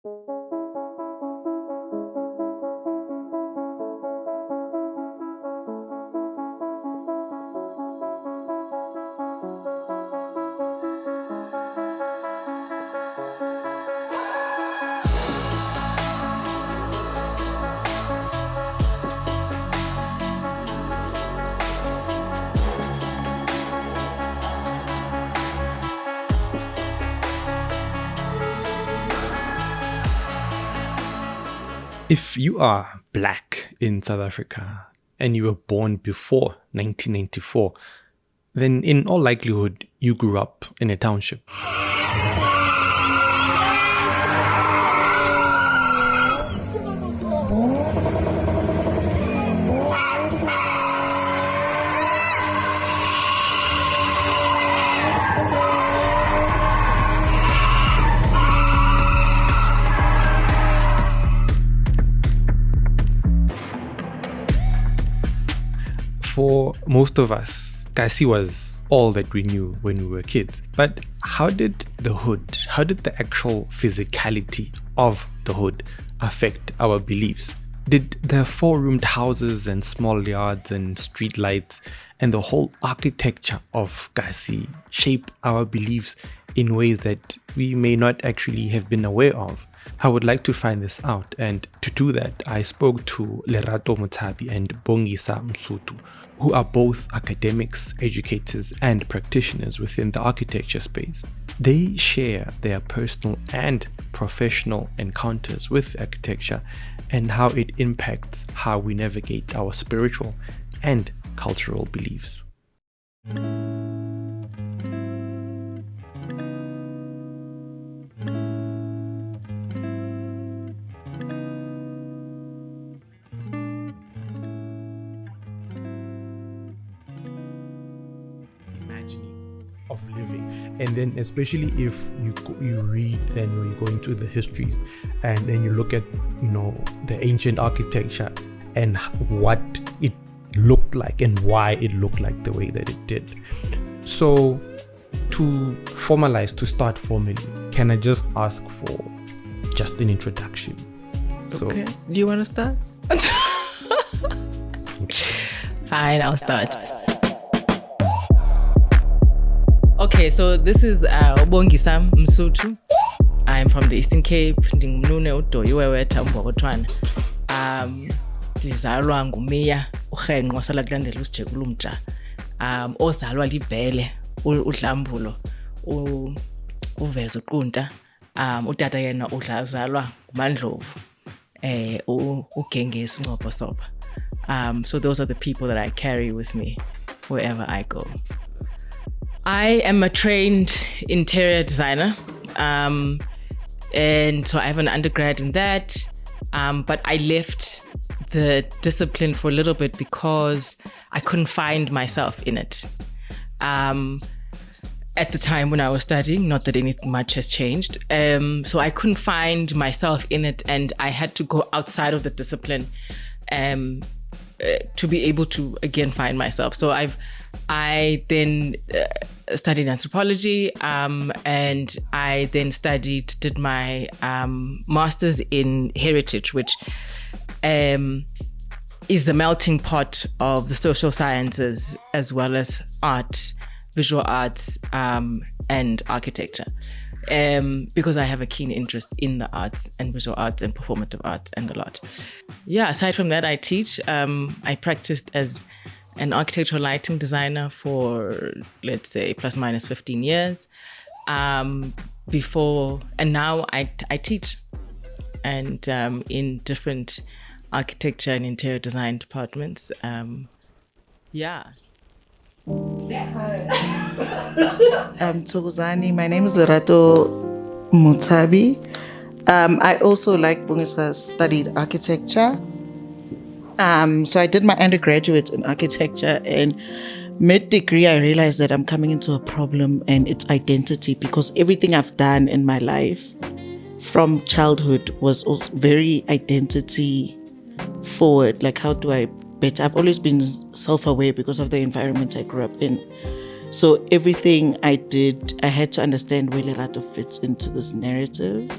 If you are black in South Africa and you were born before 1994, then in all likelihood you grew up in a township. For most of us, Kasi was all that we knew when we were kids. But how did the actual physicality of the hood affect our beliefs? Did the four-roomed houses and small yards and street lights and the whole architecture of Kasi shape our beliefs in ways that we may not actually have been aware of? I would like to find this out, and to do that, I spoke to Lerato Motshabi and Bongisa Msutu, who are both academics, educators, and practitioners within the architecture space. They share their personal and professional encounters with architecture and how it impacts how we navigate our spiritual and cultural beliefs. Of living, and then especially if you read and when you go into the histories and then you look at the ancient architecture and what it looked like and why it looked like the way that it did. So to start formally, can I just ask for just an introduction? Okay, do you want to start? Fine, I'll start. Okay, so this is Bongisa Msutu. I'm from the Eastern Cape. Ndingumnune udoyiwewetha umbokotwana. Ndizalwa ngumeya uRhenqo wasala kulandela usijekula umja. Ozalwa libhele uDlambulo uveza uQunta. Utata yena uzalwa nguMandlovu. Ugengesi uNcophosoba. So those are the people that I carry with me wherever I go. I am a trained interior designer, and so I have an undergrad in that, but I left the discipline for a little bit because I couldn't find myself in it. At the time when I was studying, not that anything much has changed, so I couldn't find myself in it, and I had to go outside of the discipline to be able to again find myself. So I then studied anthropology, and I then did my master's in heritage, which is the melting pot of the social sciences as well as art, visual arts, and architecture. Because I have a keen interest in the arts and visual arts and performative arts and a lot. Yeah, aside from that, I teach. I practiced as an architectural lighting designer for, let's say, plus minus 15 years. Before, and now I teach and in different architecture and interior design departments. Yeah. Togozani, my name is Lerato Motshabi. I also, like Bongisa, studied architecture. So I did my undergraduate in architecture, and mid-degree I realized that I'm coming into a problem, and it's identity, because everything I've done in my life from childhood was also very identity forward. Like, how do I better? I've always been self-aware because of the environment I grew up in. So everything I did, I had to understand where Lerato fits into this narrative.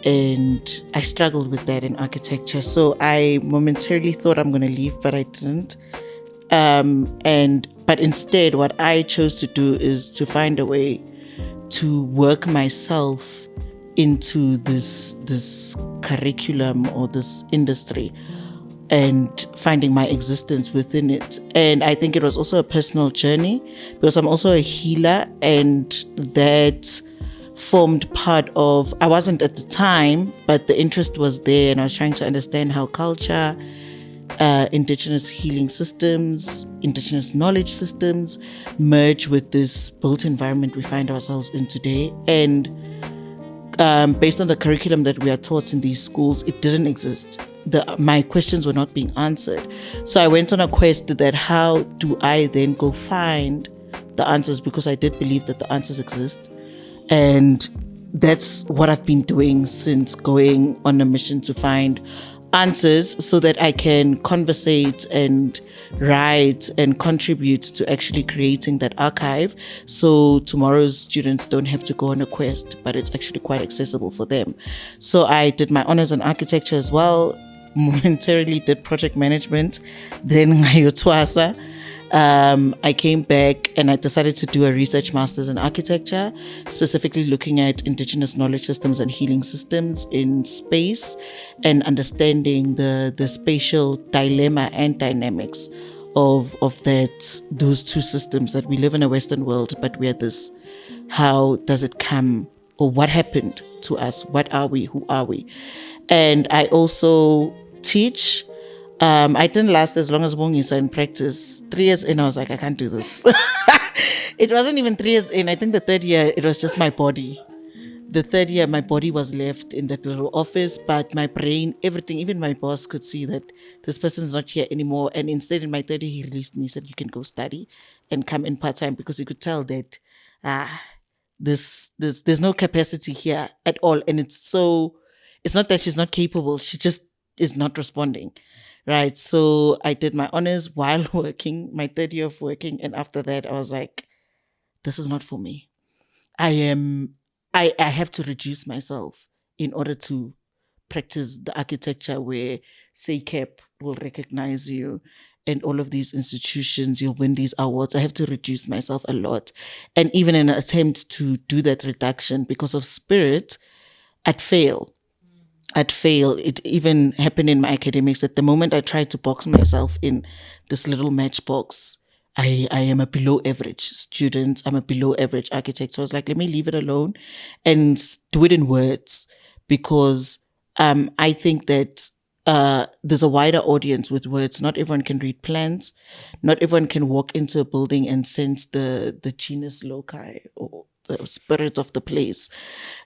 and I struggled with that in architecture. So I momentarily thought I'm going to leave, but I didn't. But instead, what I chose to do is to find a way to work myself into this curriculum or this industry, and finding my existence within it. And I think it was also a personal journey, because I'm also a healer, and that formed part of, I wasn't at the time, but the interest was there, and I was trying to understand how culture, indigenous healing systems, indigenous knowledge systems merge with this built environment we find ourselves in today. And based on the curriculum that we are taught in these schools, it didn't exist. My questions were not being answered. So I went on a quest that how do I then go find the answers, because I did believe that the answers exist. And that's what I've been doing since, going on a mission to find answers so that I can conversate and write and contribute to actually creating that archive, so tomorrow's students don't have to go on a quest, but it's actually quite accessible for them. So I did my honors in architecture as well, momentarily did project management, then ngayotwasa. I came back and I decided to do a research master's in architecture, specifically looking at indigenous knowledge systems and healing systems in space, and understanding the spatial dilemma and dynamics of those two systems, that we live in a Western world, but we're this. How does it come, or what happened to us? What are we? Who are we? And I also teach. I didn't last as long as Bongisa in practice. 3 years in, I was like, I can't do this. It wasn't even 3 years in. I think the third year, it was just my body. The third year, my body was left in that little office, but my brain, everything, even my boss could see that this person's not here anymore. And instead, in my third year, he released me, said, you can go study and come in part-time, because he could tell that there's no capacity here at all. And it's not that she's not capable. She just is not responding. Right. So I did my honors while working, my third year of working. And after that, I was like, this is not for me. I have to reduce myself in order to practice the architecture where SACAP will recognize you, and all of these institutions, you'll win these awards. I have to reduce myself a lot. And even in an attempt to do that reduction, because of spirit, I'd fail. It even happened in my academics. At the moment I tried to box myself in this little matchbox, I am a below average student. I'm a below average architect. So I was like, let me leave it alone and do it in words, because I think that there's a wider audience with words. Not everyone can read plans. Not everyone can walk into a building and sense the genus loci, or the spirit of the place,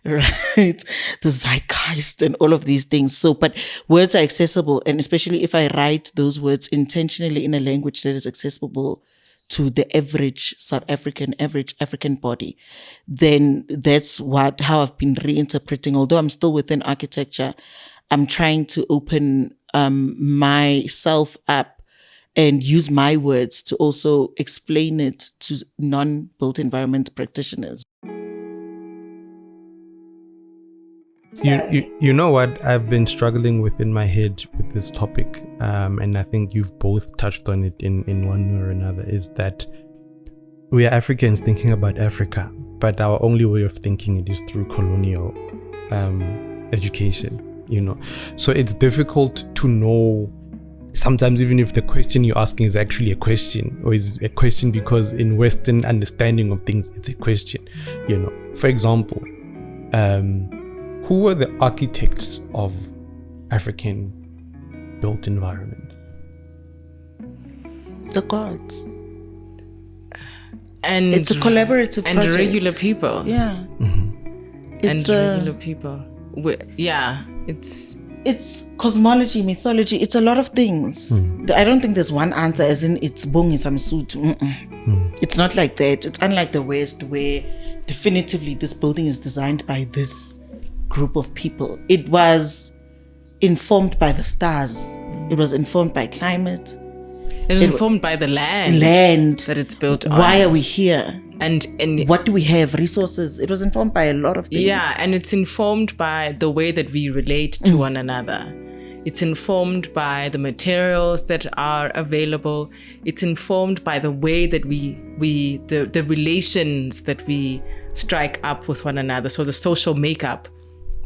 right? The zeitgeist and all of these things. So, but words are accessible. And especially if I write those words intentionally in a language that is accessible to the average South African, average African body, then that's how I've been reinterpreting. Although I'm still within architecture, I'm trying to open myself up and use my words to also explain it to non-built environment practitioners. You know what I've been struggling with in my head with this topic, and I think you've both touched on it in one way or another, is that we are Africans thinking about Africa, but our only way of thinking it is through colonial education, So it's difficult to know sometimes even if the question you're asking is actually a question, or is a question because in Western understanding of things, it's a question, For example, who were the architects of African built environments? The gods. And it's a collaborative and project. Regular people. Yeah. Mm-hmm. It's regular people. It's cosmology, mythology. It's a lot of things. I don't think there's one answer as in it's Bongisa Msutu. It's not like that. It's unlike the West, where definitively this building is designed by this group of people. It was informed by the stars. It was informed by climate. It was informed by the land that it's built on. Why are we here? And What do we have? Resources. It was informed by a lot of things. yeah, and it's informed by the way that we relate to one another. It's informed by the materials that are available. It's informed by the way that the relations that we strike up with one another. So the social makeup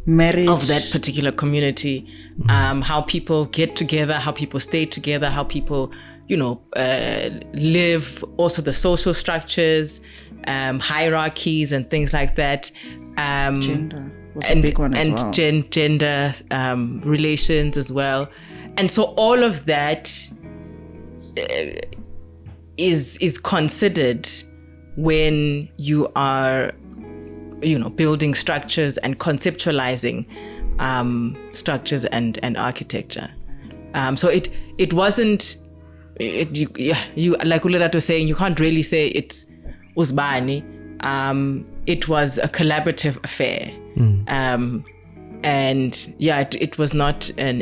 Marriage. of that particular community, how people get together, how people stay together, how people, live, also the social structures, hierarchies and things like that. Gender was a big one as well. Gender relations as well. And so all of that is considered when you are building structures and conceptualizing structures and architecture. So it wasn't, you like Lerato was saying, you can't really say it was Bani. It was a collaborative affair. And yeah, it was not an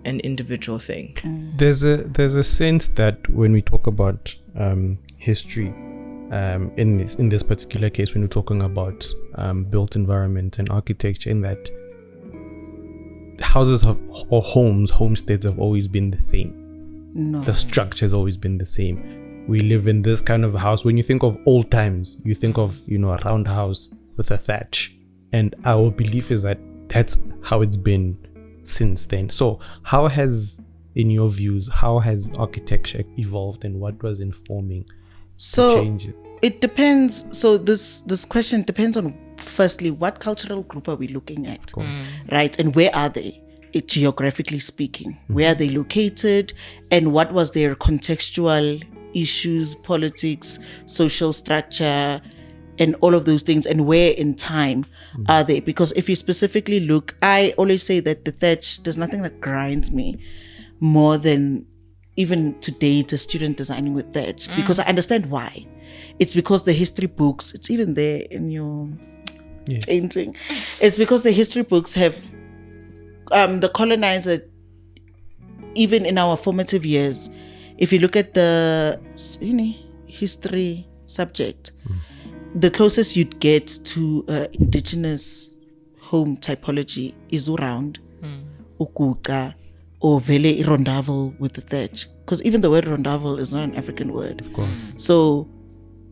individual thing. There's a sense that when we talk about history, in this particular case, when we're talking about built environment and architecture, in that houses or homesteads have always been the same. No. The structure has always been the same. We live in this kind of house. When you think of old times, you think of a round house with a thatch, and our belief is that that's how it's been since then. So how has, in your views, how has architecture evolved, and what was informing to change it? It depends. So this question depends on, firstly, what cultural group are we looking at, right? And where are they, geographically speaking? Where are they located, and what was their contextual issues, politics, social structure, and all of those things, and where in time are they? Because if you specifically look, I always say that the thatch, there's nothing that grinds me more than even today the student designing with thatch, because I understand why. It's because the history books, it's even there in your painting. It's because the history books have the colonizer, even in our formative years, if you look at the history subject, the closest you'd get to indigenous home typology is around ukuka or vele rondavel with the thatch, because even the word rondavel is not an African word. Of course. So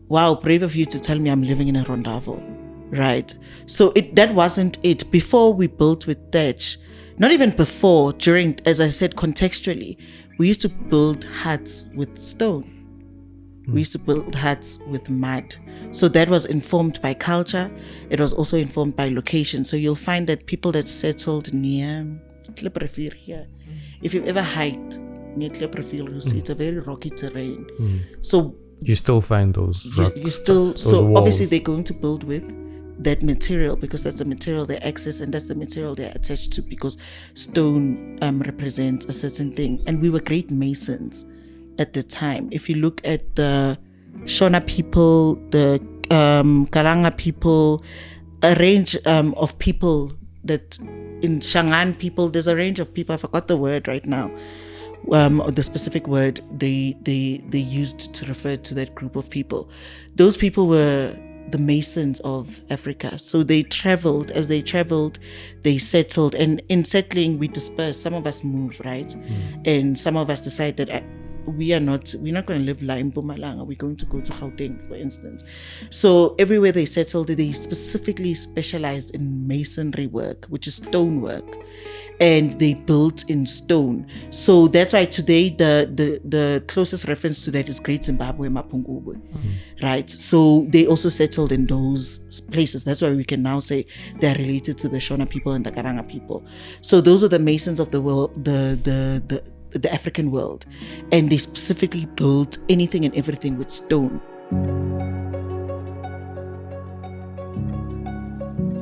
wow, brave of you to tell me I'm living in a rondavel, right? So that wasn't it. Before we built with thatch, not even before, during, as I said, contextually, we used to build huts with stone. We used to build huts with mud. So that was informed by culture. It was also informed by location. So you'll find that people that settled near Pt1 here, if you've ever hiked near Pt1, you'll see it's a very rocky terrain. So you still find those rocks, you still, those so walls. Obviously they're going to build with that material, because that's the material they access and that's the material they're attached to, because stone represents a certain thing. And we were great masons at the time. If you look at the Shona people, the Kalanga people, a range of people that in Shangaan people, there's a range of people, I forgot the word right now, the specific word they used to refer to that group of people. Those people were the masons of Africa. So they traveled. As they traveled, they settled, and in settling we dispersed. Some of us move, right? And some of us decide that we're not going to live la in Mpumalanga, we're going to go to Gauteng, for instance. So everywhere they settled, they specifically specialized in masonry work, which is stone work, and they built in stone. So that's why today the closest reference to that is Great Zimbabwe, Mapungubwe, right? So they also settled in those places. That's why we can now say they're related to the Shona people and the Karanga people. So those are the masons of the world, the African world, and they specifically built anything and everything with stone.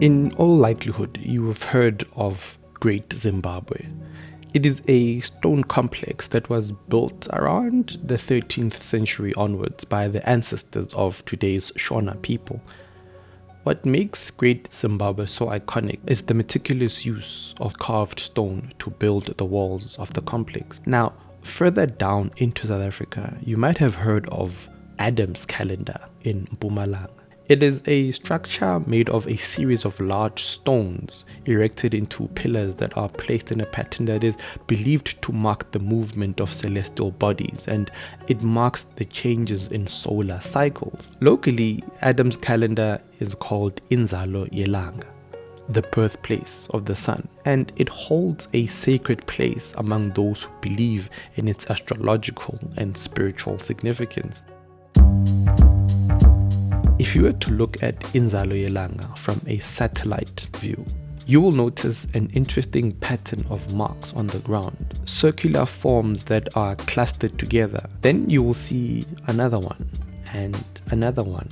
In all likelihood, you have heard of Great Zimbabwe. It is a stone complex that was built around the 13th century onwards by the ancestors of today's Shona people. What makes Great Zimbabwe so iconic is the meticulous use of carved stone to build the walls of the complex. Now, further down into South Africa, you might have heard of Adam's calendar in Mpumalanga. It is a structure made of a series of large stones erected into pillars that are placed in a pattern that is believed to mark the movement of celestial bodies, and it marks the changes in solar cycles. Locally, Adam's calendar is called Inzalo Yelanga, the birthplace of the sun, and it holds a sacred place among those who believe in its astrological and spiritual significance. If you were to look at Inzalo Yelanga from a satellite view, you will notice an interesting pattern of marks on the ground, circular forms that are clustered together. Then you will see another one, and another one,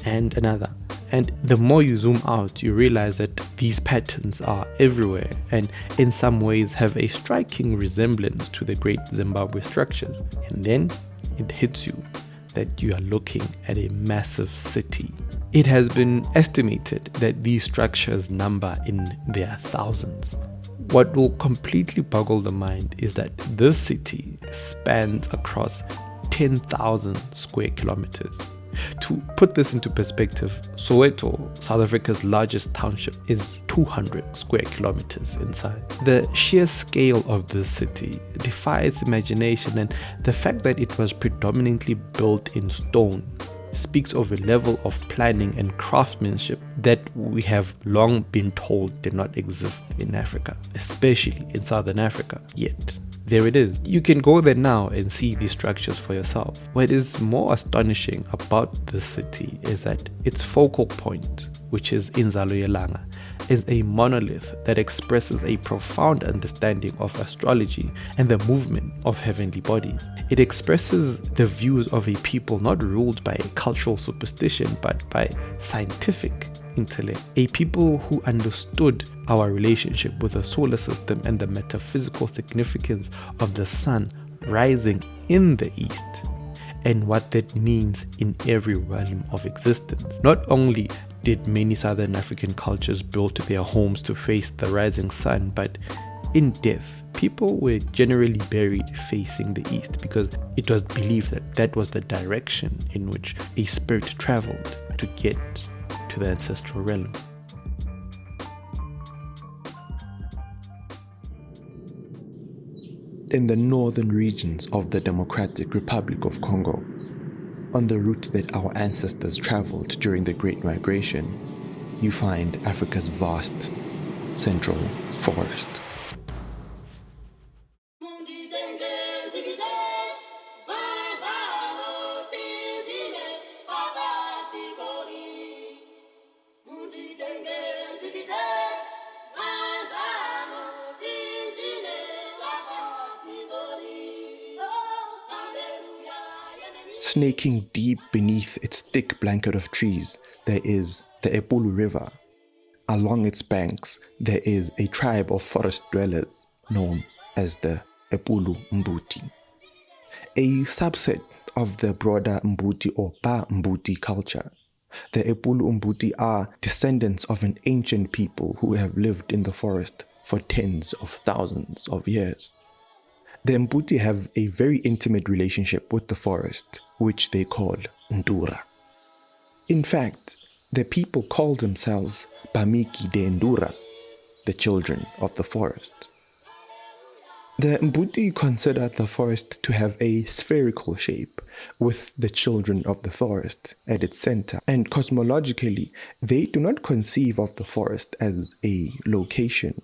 and another. And the more you zoom out, you realize that these patterns are everywhere and in some ways have a striking resemblance to the great Zimbabwe structures. And then it hits you that you are looking at a massive city. It has been estimated that these structures number in their thousands. What will completely boggle the mind is that this city spans across 10,000 square kilometers. To put this into perspective, Soweto, South Africa's largest township, is 200 square kilometers in size. The sheer scale of this city defies imagination, and the fact that it was predominantly built in stone speaks of a level of planning and craftsmanship that we have long been told did not exist in Africa, especially in Southern Africa. Yet there it is. You can go there now and see these structures for yourself. What is more astonishing about this city is that its focal point, which is Inzalo Yelanga, is a monolith that expresses a profound understanding of astrology and the movement of heavenly bodies. It expresses the views of a people not ruled by a cultural superstition but by scientific intellect, a people who understood our relationship with the solar system and the metaphysical significance of the sun rising in the east and what that means in every realm of existence. Not only did many Southern African cultures build their homes to face the rising sun, but in death, people were generally buried facing the east because it was believed that that was the direction in which a spirit traveled to get to the ancestral realm. In the northern regions of the Democratic Republic of Congo, on the route that our ancestors traveled during the Great Migration, you find Africa's vast central forest. Snaking deep beneath its thick blanket of trees, there is the Epulu River. Along its banks, there is a tribe of forest dwellers known as the Epulu Mbuti. A subset of the broader Mbuti or Ba Mbuti culture, the Epulu Mbuti are descendants of an ancient people who have lived in the forest for tens of thousands of years. The Mbuti have a very intimate relationship with the forest, which they call Ndura. In fact, the people call themselves Bamiki de Ndura, the children of the forest. The Mbuti consider the forest to have a spherical shape, with the children of the forest at its center, and cosmologically, they do not conceive of the forest as a location.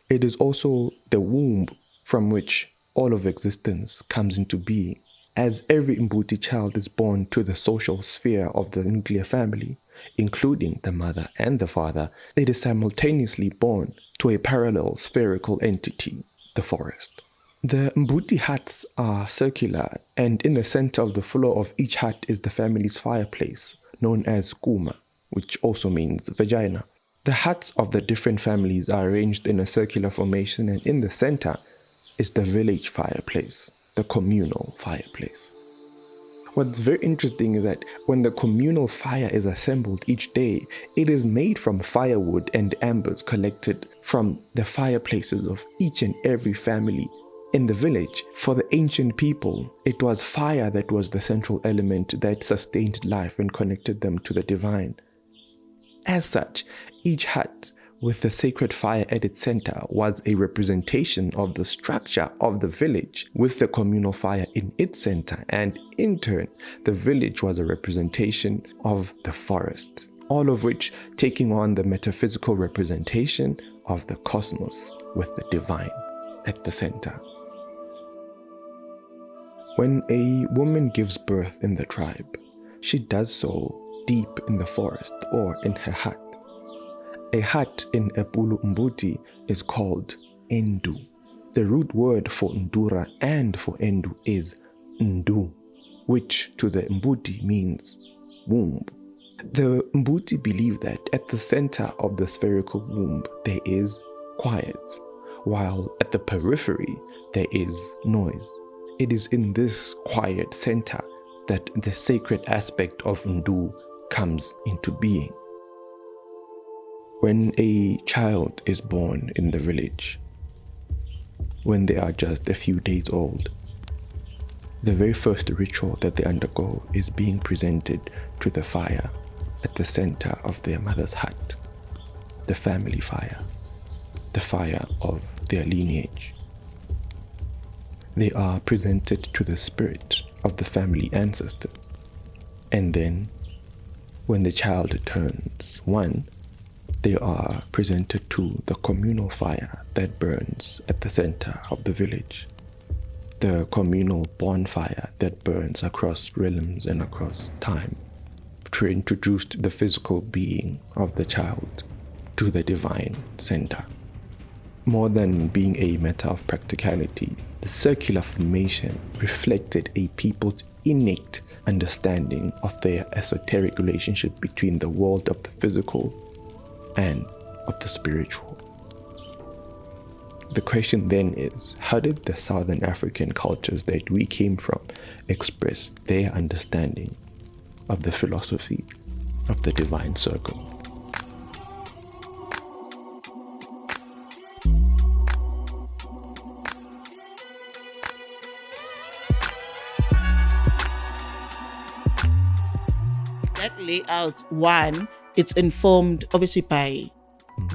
It is also the womb from which all of existence comes into being. As every Mbuti child is born to the social sphere of the nuclear family, including the mother and the father, it is simultaneously born to a parallel spherical entity, the forest. The Mbuti huts are circular, and in the center of the floor of each hut is the family's fireplace, known as kuma, which also means vagina. The huts of the different families are arranged in a circular formation, and in the center is the village fireplace, the communal fireplace. What's very interesting is that when the communal fire is assembled each day, it is made from firewood and embers collected from the fireplaces of each and every family In the village, for the ancient people, it was fire that was the central element that sustained life and connected them to the divine. As such, each hut with the sacred fire at its center was a representation of the structure of the village with the communal fire in its center, and in turn, the village was a representation of the forest, all of which taking on the metaphysical representation of the cosmos with the divine at the center. When a woman gives birth in the tribe, she does so deep in the forest or in her hut. A hut in Epulu Mbuti is called Endu. The root word for Ndura and for Endu is Ndu, which to the Mbuti means womb. The Mbuti believe that at the center of the spherical womb there is quiet, while at the periphery there is noise. It is in this quiet center that the sacred aspect of Ndu comes into being. When a child is born in the village, when they are just a few days old, the very first ritual that they undergo is being presented to the fire at the center of their mother's hut, the family fire, the fire of their lineage. They are presented to the spirit of the family ancestors, and then when the child turns 1, they are presented to the communal fire that burns at the center of the village, the communal bonfire that burns across realms and across time, to introduce the physical being of the child to the divine center. More than being a matter of practicality, the circular formation reflected a people's innate understanding of their esoteric relationship between the world of the physical and of the spiritual. The question then is, how did the Southern African cultures that we came from express their understanding of the philosophy of the divine circle? That layout, one, it's informed obviously by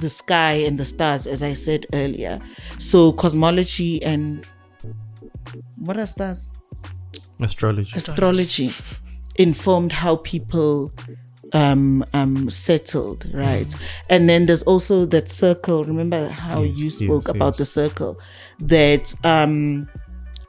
the sky and the stars, as I said earlier. So cosmology and what are stars? Astrology informed how people settled, right? And then there's also that circle. Remember how you spoke about the circle,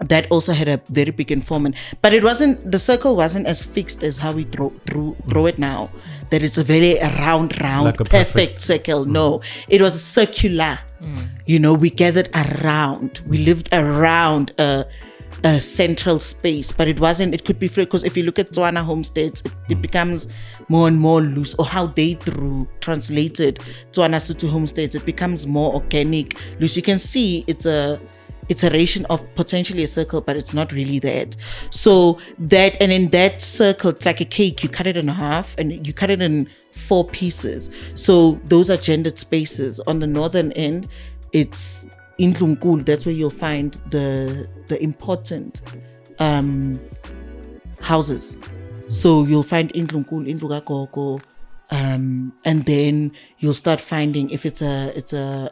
that also had a very big informant, but the circle wasn't as fixed as how we draw it now, that it's a very round like a perfect circle. No, it was circular. We gathered around, we lived around a central space, but it could be free, because if you look at Tswana homesteads, it becomes more and more loose, or how they translated Tswana Msutu homesteads, it becomes more organic, loose. You can see it's a iteration of potentially a circle, but it's not really that. So that, and in that circle, it's like a cake. You cut it in half and you cut it in 4 pieces. So those are gendered spaces. On the northern end, it's Indlunkulu. That's where you'll find the important houses. So you'll find Indlunkulu, Indlukagogo, and then you'll start finding, if it's a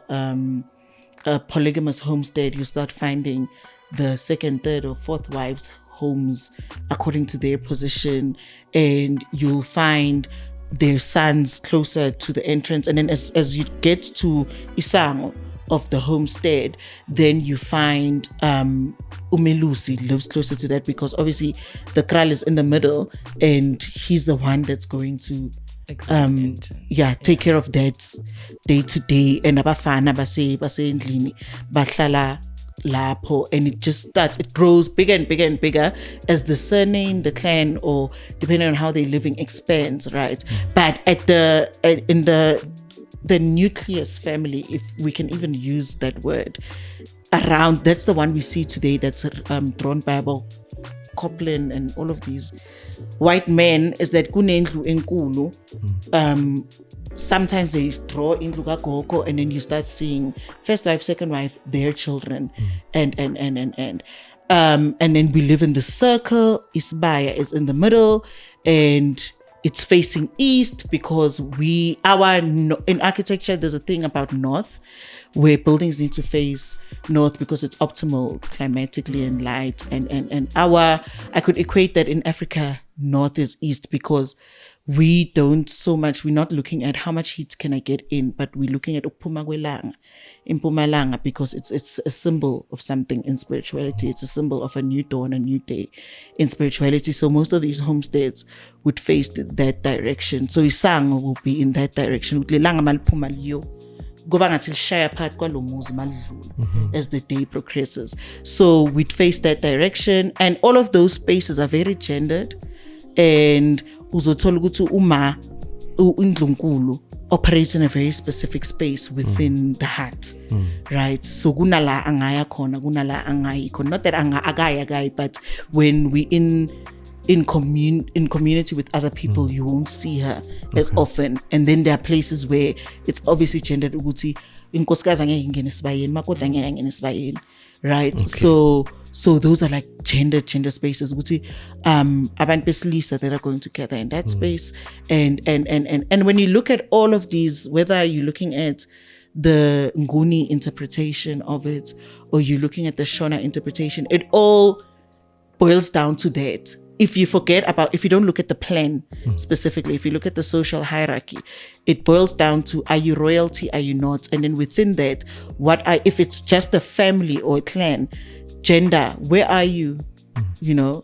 polygamous homestead, you start finding the 2nd, 3rd, or 4th wives' homes according to their position, and you'll find their sons closer to the entrance. And then as you get to Isango of the homestead, then you find Umelusi lives closer to that, because obviously the Kral is in the middle and he's the one that's going to take care of that day to day. And abafana base endlini bahlala lapho, and it grows bigger and bigger and bigger as the surname, the clan, or depending on how they're living, expands, right? But in the nucleus family, if we can even use that word, around, that's the one we see today, that's drawn by about Copland and all of these white men is that kunendlu enkulu. Sometimes they draw indlu kagogo, and then you start seeing first wife, second wife, their children, and then we live in the circle. Isibaya is in the middle, and it's facing east because in architecture there's a thing about north where buildings need to face north because it's optimal climatically and light, and I could equate that in Africa north is east because we're not looking at how much heat can I get in, but we're looking at uphuma kwelanga in Mpumalanga because it's a symbol of something in spirituality. It's a symbol of a new dawn, a new day in spirituality. So most of these homesteads would face that direction. So Isang will be in that direction. As the day progresses. So we'd face that direction, and all of those spaces are very gendered. And uzothola ukuthi indlunkulu operates in a very specific space within the hut, right? So kunala angaya khona, kunala angayi khona. Not that agaya, but when we in community with other people, you won't see her as often. And then there are places where it's obviously gendered ukuthi inkosikazi angeke ingene esibayeni, makoti angeke angene esibayeni, right? Okay. So those are like gender spaces. Abantu besilisa that are going together in that space, and when you look at all of these, whether you're looking at the Nguni interpretation of it or you're looking at the Shona interpretation, it all boils down to that. If you don't look at the plan specifically, if you look at the social hierarchy, it boils down to, are you royalty, are you not? And then within that, if it's just a family or a clan, gender, where are you?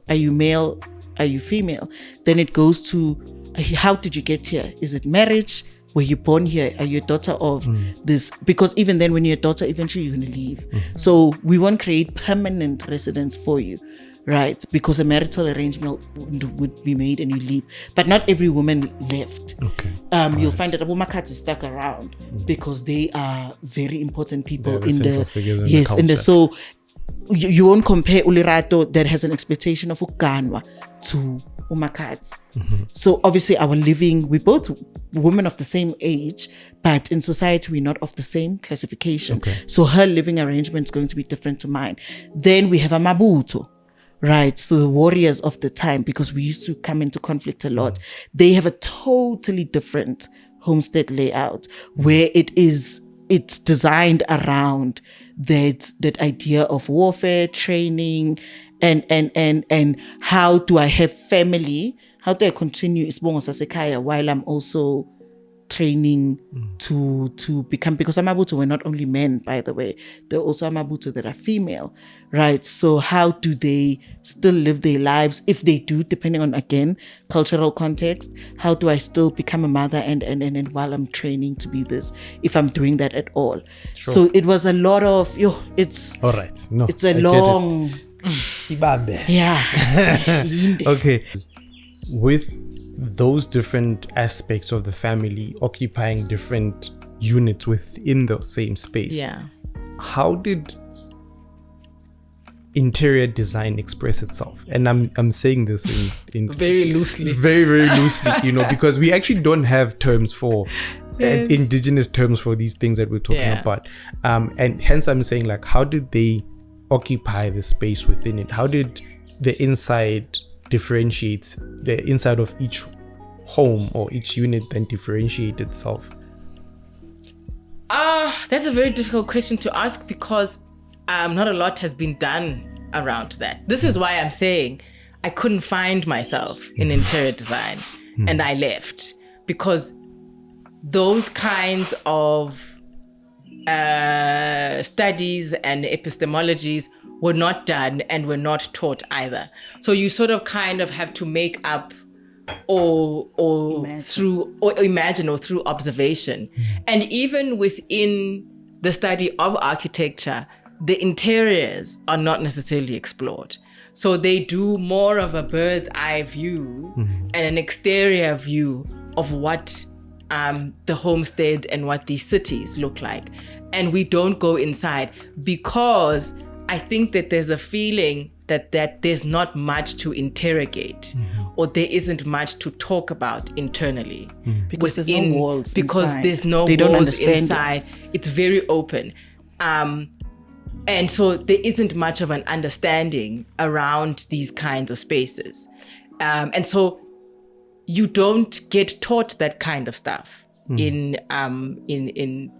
Are you male? Are you female? Then it goes to, how did you get here? Is it marriage? Were you born here? Are you a daughter of this? Because even then, when you're a daughter, eventually you're going to leave. So we won't create permanent residence for you, right? Because a marital arrangement would be made and you leave. But not every woman left. Okay. You'll find that Abu Makat is stuck around because they are very important people in the so you won't compare Lerato that has an expectation of Uganwa to Umakats. So obviously we're both women of the same age, but in society we're not of the same classification. Okay. So her living arrangement is going to be different to mine. Then we have a Mabuto, right? So the warriors of the time, because we used to come into conflict a lot, they have a totally different homestead layout where it's designed around that idea of warfare, training, and how do I have family? How do I continue Isibongo Sasekhaya while I'm also training to become, because Amabuto were not only men, by the way, there are also Amabuto that are female, right? So how do they still live their lives? If they do, depending on, again, cultural context, how do I still become a mother and while I'm training to be this, if I'm doing that at all? Sure. So it was a lot of, it's all right. No, it's a long yeah. Okay. With those different aspects of the family occupying different units within the same space, how did interior design express itself? And I'm saying this in very loosely, very loosely, because we actually don't have terms for indigenous terms for these things that we're talking about, and hence I'm saying, like, how did they occupy the space within it? How did the inside differentiate, the inside of each home or each unit then differentiate itself? That's a very difficult question to ask because not a lot has been done around that. This is why I'm saying I couldn't find myself in interior design and I left, because those kinds of studies and epistemologies were not done and were not taught either. So you sort of kind of have to make up or imagine or through observation. And even within the study of architecture, the interiors are not necessarily explored. So they do more of a bird's eye view and an exterior view of what the homestead and what these cities look like. And we don't go inside because I think that there's a feeling that there's not much to interrogate, or there isn't much to talk about internally. Because there's no walls Because inside. there's no They don't walls understand inside. It's very open. And so there isn't much of an understanding around these kinds of spaces. And so you don't get taught that kind of stuff in the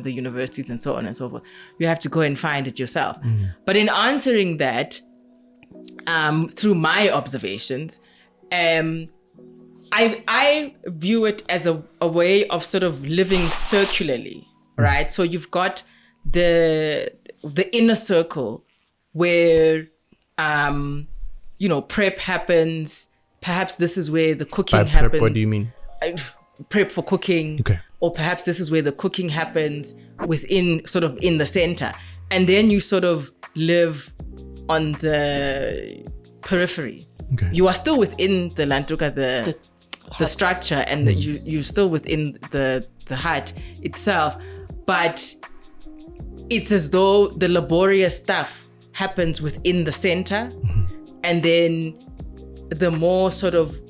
universities and so on and so forth. You have to go and find it yourself. But in answering that, through my observations, I view it as a way of sort of living circularly, right? So you've got the inner circle where prep happens. Perhaps this is where the cooking happens. Prep, what do you mean? Prep for cooking. Okay. Or perhaps this is where the cooking happens within, sort of in the center. And then you sort of live on the periphery. Okay. You are still within the lantuka, the structure, and you're still within the hut itself. But it's as though the laborious stuff happens within the center, and then the more sort of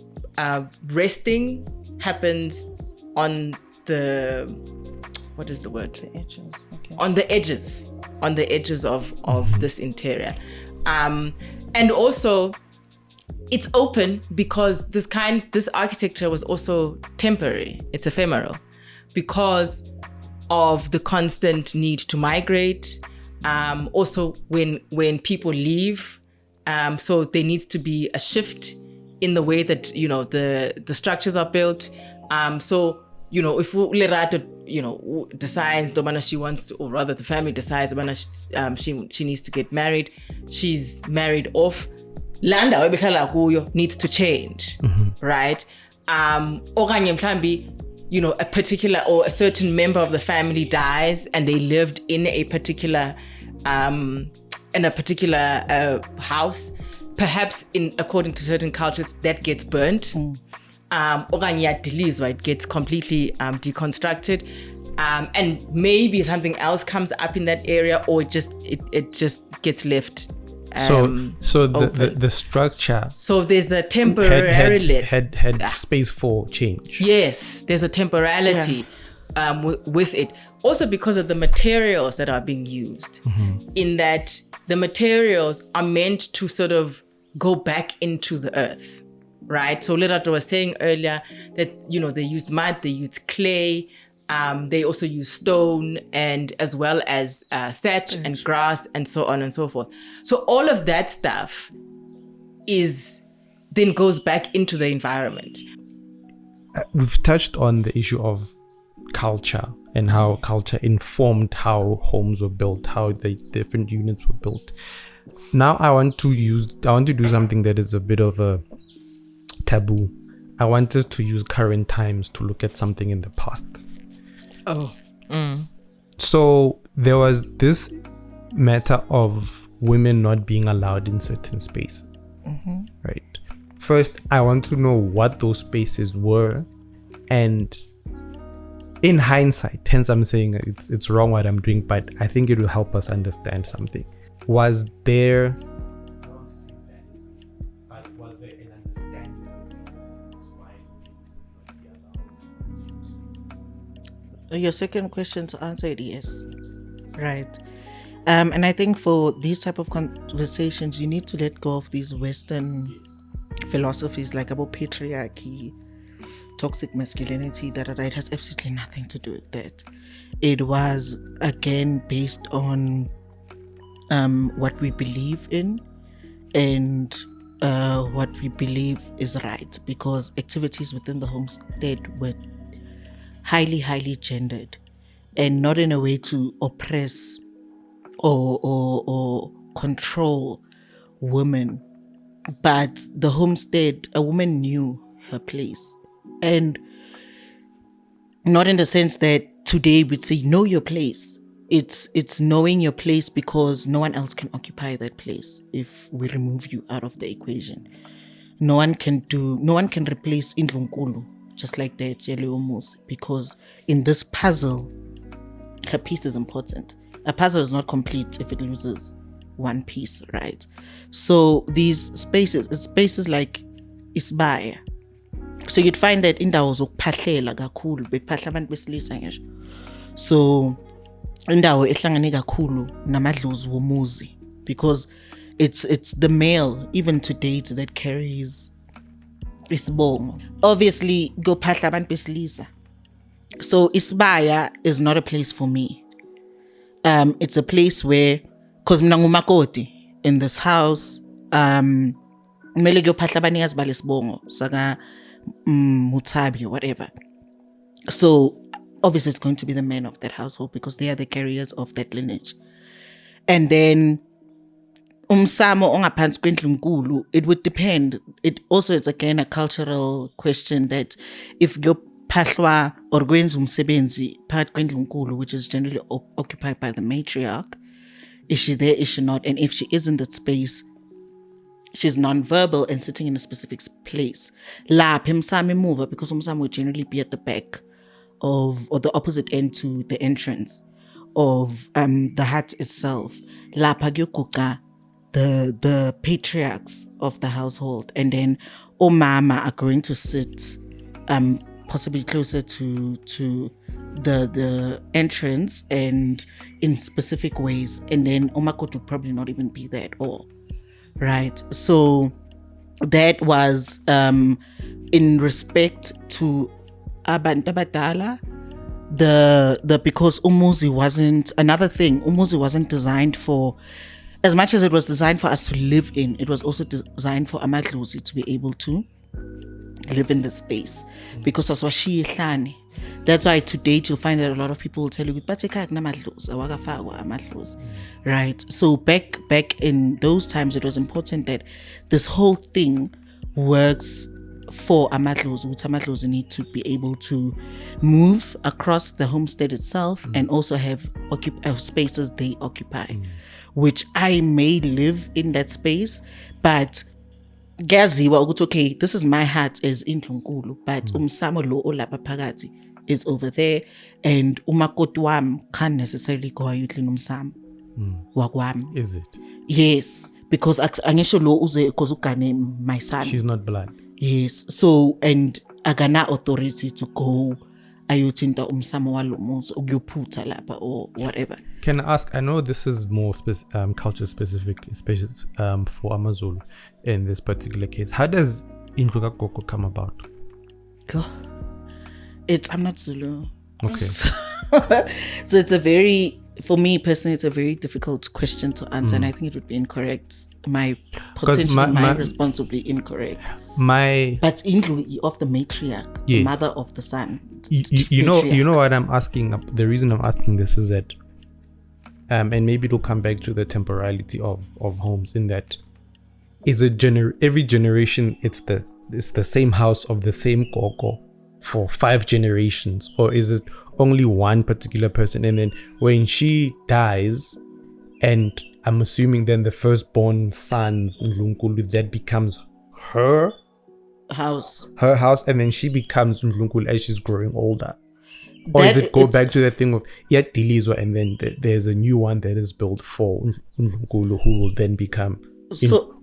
resting happens on the, what is the word? The edges. Okay. On the edges of this interior. And also it's open because this architecture was also temporary. It's ephemeral because of the constant need to migrate. Also when people leave, so there needs to be a shift in the way that, the structures are built. So, if Lerato, decides she wants to, or rather the family decides she needs to get married, she's married off, land needs to change, right? Okanye mhlambi, a particular or a certain member of the family dies and they lived in a particular house. Perhaps according to certain cultures, that gets burnt. It gets completely deconstructed. And maybe something else comes up in that area, or it just gets left. So the structure. So there's a temporarily had space for change. Yes, there's a temporality with it. Also because of the materials that are being used, in that the materials are meant to sort of go back into the earth, right? So Lerato was saying earlier that, they used mud, they used clay, they also use stone, and as well as thatch and grass and so on and so forth. So all of that stuff then goes back into the environment. We've touched on the issue of culture and how culture informed how homes were built, how the different units were built. Now I want to do something that is a bit of a taboo. I wanted to use current times to look at something in the past. Oh. So there was this matter of women not being allowed in certain spaces. Right. First, I want to know what those spaces were, and in hindsight, hence I'm saying it's wrong what I'm doing, but I think it will help us understand something. Was there an understanding why your second question to answer it, yes. Right. And I think for these type of conversations, you need to let go of these Western philosophies like about patriarchy, toxic masculinity, that it has absolutely nothing to do with that. It was, again, based on what we believe in and what we believe is right, because activities within the homestead were highly gendered, and not in a way to oppress or control women, but the homestead, a woman knew her place. And not in the sense that today we'd say know your place. It's knowing your place because no one else can occupy that place if we remove you out of the equation. No one can replace Indlunkulu just like that, Jeleomus, because in this puzzle, her piece is important. A puzzle is not complete if it loses one piece, right? So these spaces like isibaya. So you'd find that indawo zokuphahlela kakhulu bekuphahla abantu besilisa ngisho. So indawo ehlangane kakhulu namadlozi womuzi, because it's the male even to date that carries isibongo. Obviously go phahla abantu besilisa. So isibaya is not a place for me. It's a place where, because mina ngumakoti in this house, kumele kuyophahla abanikazi balesibongo saka Motshabi or whatever. So obviously it's going to be the men of that household because they are the carriers of that lineage. And then umsamo ongaphansi kwendlu enkulu, it would depend. It's again a cultural question that if phahlwa or kwenza umsebenzi phakathi kwendlu enkulu, which is generally occupied by the matriarch, is she there, is she not? And if she is in that space, she's non-verbal and sitting in a specific place. Lapha umsamo emuva, because umsamo would generally be at the back of, or the opposite end to the entrance of the hut itself. Lapha kuyoguqa the patriarchs of the household, and then omama are going to sit possibly closer to the entrance and in specific ways, and then omakoti would probably not even be there at all, right? So that was in respect to abantu abadala, the because umuzi wasn't designed for, as much as it was designed for us to live in, it was also designed for amadlozi to be able to live in the space, because that's why to date you'll find that a lot of people will tell you, right? So back in those times, it was important that this whole thing works for amadlozi, which amadlozi need to be able to move across the homestead itself and also have spaces they occupy, which I may live in that space, but gaziwa ukuthi okay, this is my hut as indlu enkulu, but umsamo lo olapha phakathi is over there, and umakoti wami can't necessarily go ayuhlina umsamo wakwami. Is it? Yes, because angisho lo uze because ugane my son. She's not blood. Yes, so and agana authority to go ayuthinta umsamo walomuzi ukuyophuta lapha or whatever. Can I ask, I know this is more culture specific, especially for Amazulu in this particular case. How does indlu kagogo come about? I'm not Zulu. Okay. So for me personally, it's a very difficult question to answer, and I think it would be incorrect. My response would be incorrect. But indlu of the matriarch, yes, the mother of the son. You know what I'm asking. The reason I'm asking this is that, and maybe it'll come back to the temporality of homes, in that is every generation it's the same house of the same gogo for 5 generations, or is it only one particular person, and then when she dies, and I'm assuming then the firstborn son's Ndlunkulu, that becomes her house, and then she becomes Ndlunkulu as she's growing older? Or does it go back to that thing of Dilizwa, and then there's a new one that is built for Ndlunkulu, who will then become so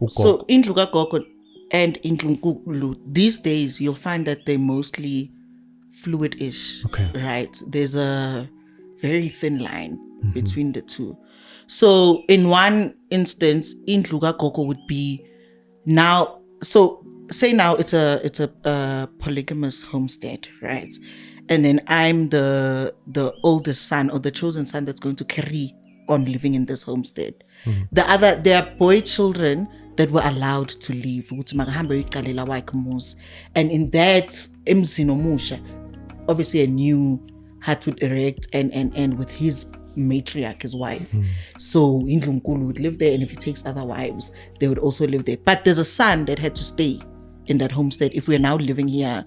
Indlu kagogo and Ndlunkulu, these days you'll find that they're mostly fluid-ish. Okay. Right? There's a very thin line between the two. So in one instance, Indlu kagogo would be now, so say now it's a polygamous homestead, right? And then I'm the oldest son or the chosen son that's going to carry on living in this homestead. There are boy children that were allowed to leave. And in that emzini omusha, obviously a new hut would erect and with his matriarch, his wife. So Ndlunkulu would live there, and if he takes other wives, they would also live there. But there's a son that had to stay in that homestead if we're now living here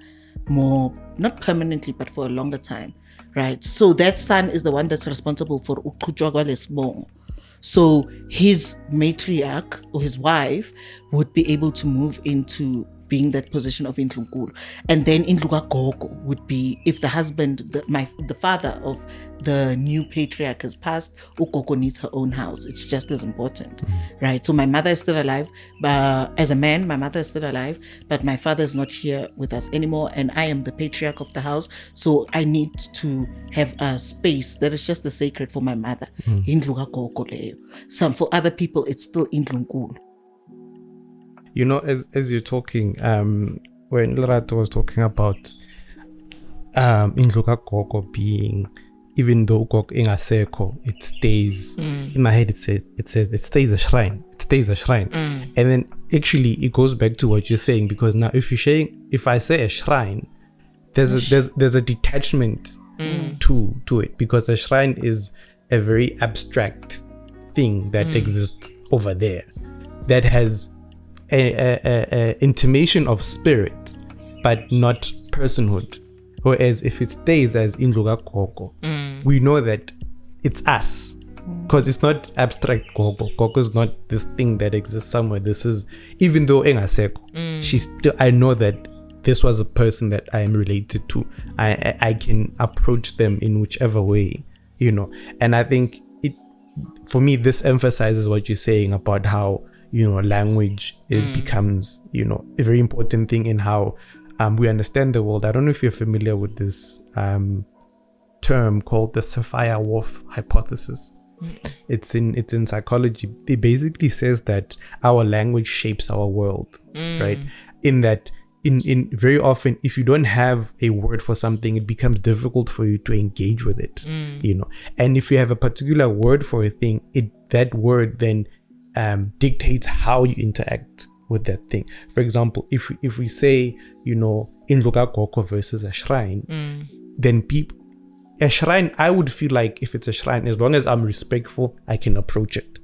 more, not permanently, but for a longer time, right? So that son is the one that's responsible for uqhutshwa kwalesibongo. So his matriarch or his wife would be able to move into being that position of Indlunkulu. And then Indlukagogo would be if the husband, the father of the new patriarch has passed, Ugogo needs her own house. It's just as important, right? So my mother is still alive, but as a man, my mother is still alive, but my father is not here with us anymore, and I am the patriarch of the house. So I need to have a space that is just as sacred for my mother. Indlukagogo leyo. Some for other people, it's still Indlunkulu. You know, as you're talking, when Lerato was talking about Indlukagogo being, even though Gogo ingaseko, it stays in my head. It says it stays a shrine. It stays a shrine, and then actually it goes back to what you're saying, because now if I say a shrine, there's a detachment to it, because a shrine is a very abstract thing that exists over there, that has a intimation of spirit but not personhood. Whereas if it stays as Indlukagogo, we know that it's us, because it's not abstract Gogo. Gogo is not this thing that exists somewhere. This is, even though engaseko, she's still, I know that this was a person that I am related to. I can approach them in whichever way, you know. And I think for me, this emphasizes what you're saying about how, you know, language becomes, you know, a very important thing in how we understand the world. I don't know if you're familiar with this term called the Sapir-Whorf hypothesis. It's in psychology. It basically says that our language shapes our world, right? In that, in very often, if you don't have a word for something, it becomes difficult for you to engage with it, you know. And if you have a particular word for a thing, that word then dictates how you interact with that thing. For example, if we say, you know, Indlukagogo versus a shrine, then a shrine, I would feel like if it's a shrine, as long as I'm respectful, I can approach it.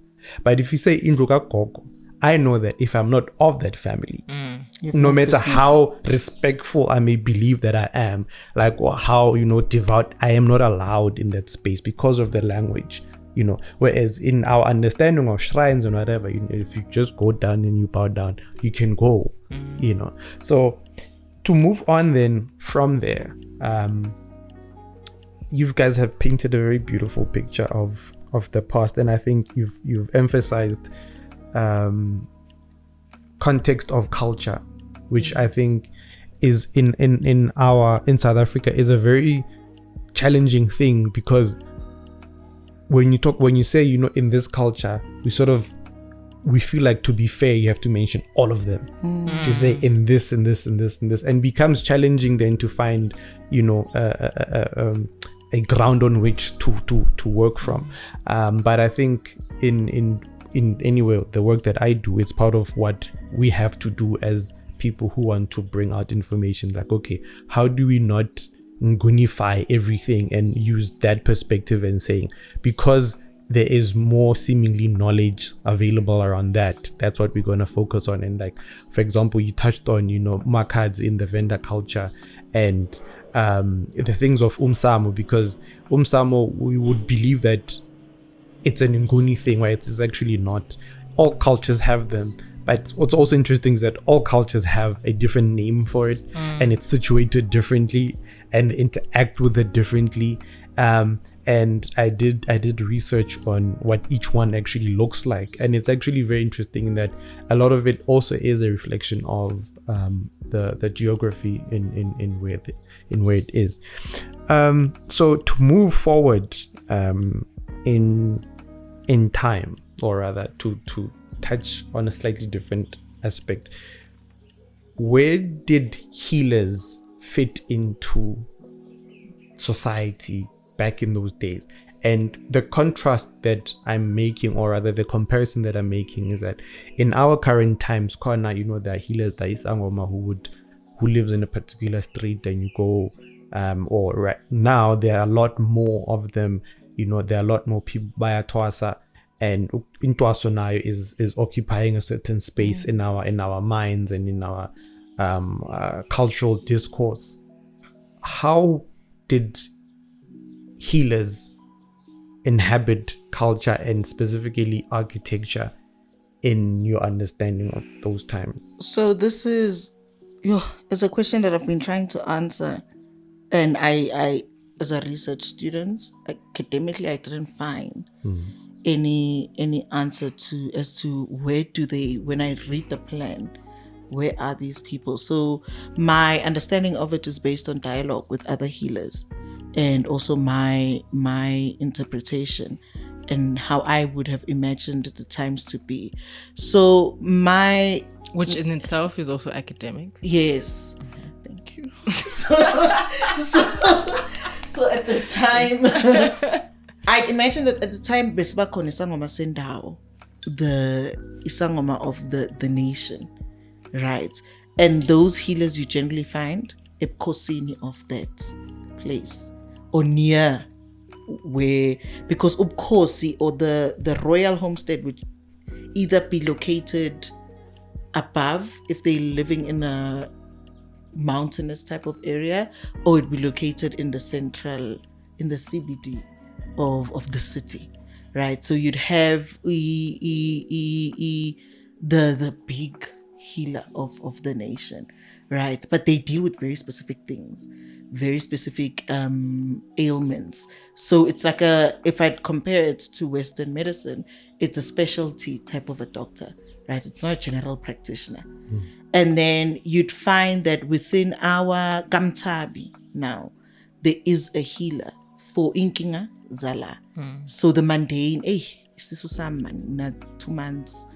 But if you say Indlukagogo, I know that if I'm not of that family, no matter how respectful I may believe that I am, like, or how, you know, devout, I am not allowed in that space because of the language, you know. Whereas in our understanding of shrines and whatever, you know, if you just go down and you bow down, you can go, you know. So to move on then from there, you guys have painted a very beautiful picture of the past, and I think you've emphasized context of culture, which I think is in South Africa is a very challenging thing, because when you say, you know, in this culture, we feel like, to be fair, you have to mention all of them, to say in this and this and this and this, and becomes challenging then to find, you know, a ground on which to work from. But I think in anyway, the work that I do, it's part of what we have to do as people who want to bring out information. Like, okay, how do we not ngunify everything and use that perspective and saying, because there is more seemingly knowledge available around that's what we're going to focus on. And like, for example, you touched on, you know, markets in the vendor culture and the things of umsamo, because umsamo, we would believe that it's an Nguni thing, right? It's actually not. All cultures have them, but what's also interesting is that all cultures have a different name for it, and it's situated differently and interact with it differently. And I did research on what each one actually looks like, and it's actually very interesting in that a lot of it also is a reflection of the geography in where it is. So to move forward in time, or rather to touch on a slightly different aspect, where did healers fit into society back in those days? And the contrast that I'm making, or rather the comparison that I'm making, is that in our current times, you know, there are healers, there is Angoma who lives in a particular street, and you go, or right now there are a lot more of them. You know, there are a lot more people by Twasa, and Intwaso now is occupying a certain space in our minds and in our cultural discourse. How did healers inhabit culture, and specifically architecture, in your understanding of those times? So this is it's a question that I've been trying to answer. And I as a research student, academically, I didn't find any answer as to where do they, when I read the plan, where are these people? So my understanding of it is based on dialogue with other healers, and also my interpretation and how I would have imagined the times to be. So which in itself is also academic. Yes. Thank you. So at the time, I imagine that at the time, Besbakon Isangoma Sendao, the Isangoma of the nation, right? And those healers you generally find Epkosini of that place or near where, because Upkosi or the royal homestead would either be located above if they're living in a mountainous type of area, or it'd be located in the CBD of the city, right? So you'd have the big healer of the nation, right? But they deal with very specific things, very specific ailments. So it's like if I'd compare it to Western medicine, it's a specialty type of a doctor, right? It's not a general practitioner. And then you'd find that within our Kamtabi now, there is a healer for Inkinga Zala. So the mundane, isisu sami na 2 months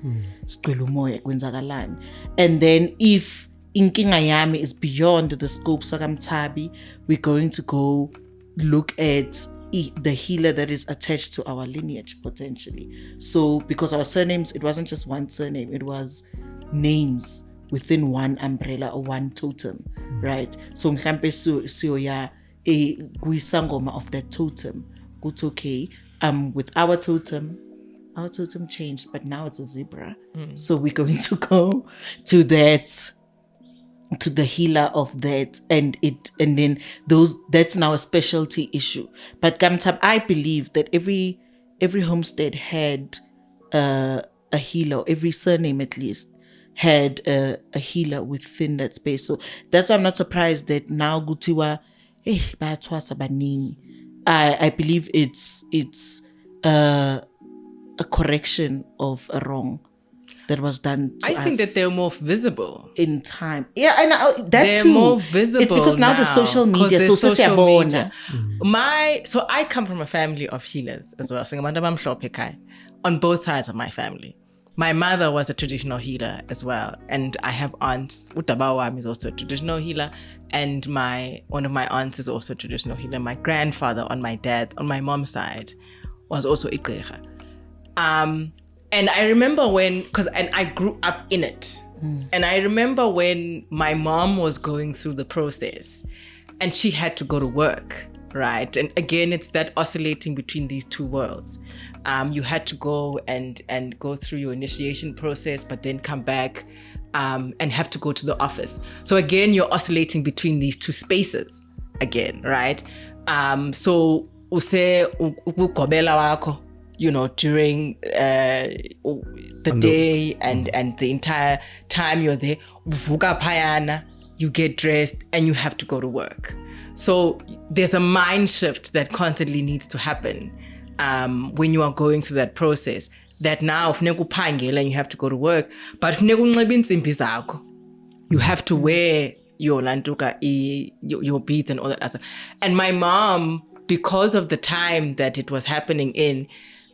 sicela umoya kwenzakalani. And then if inkinga yami is beyond the scope sakamthabi, we're going to go look at the healer that is attached to our lineage potentially. So because our surnames, it wasn't just one surname, it was names within one umbrella or one totem, right? So mhlampe siyoya kwisangoma of that totem. Good, okay. With our totem changed, but now it's a zebra. So we're going to go to that, to the healer of that, and then that's now a specialty issue. But Kamtab, I believe that every homestead had a healer, every surname at least had a healer within that space. So that's why I'm not surprised that now Gutiwa, I believe it's a correction of a wrong that was done to us. I think that they're more visible in time. Yeah, and that they're too. More visible. It's because now the social media. So social media. So I come from a family of healers as well. On both sides of my family. My mother was a traditional healer as well, and I have aunts. Utabawam is also a traditional healer, and one of my aunts is also a traditional healer. My grandfather on my mom's side was also Ikrecha. And I remember and I grew up in it. And I remember when my mom was going through the process and she had to go to work, right? And again, it's that oscillating between these two worlds. You had to go and go through your initiation process, but then come back and have to go to the office. So again, you're oscillating between these two spaces again, right? So use ukugobela wako, during the day and the entire time you're there, vuka payana, you get dressed and you have to go to work. So there's a mind shift that constantly needs to happen when you are going through that process. That now, and you have to go to work, but you have to wear your lantuka, your beads and all that stuff. And my mom, because of the time that it was happening in,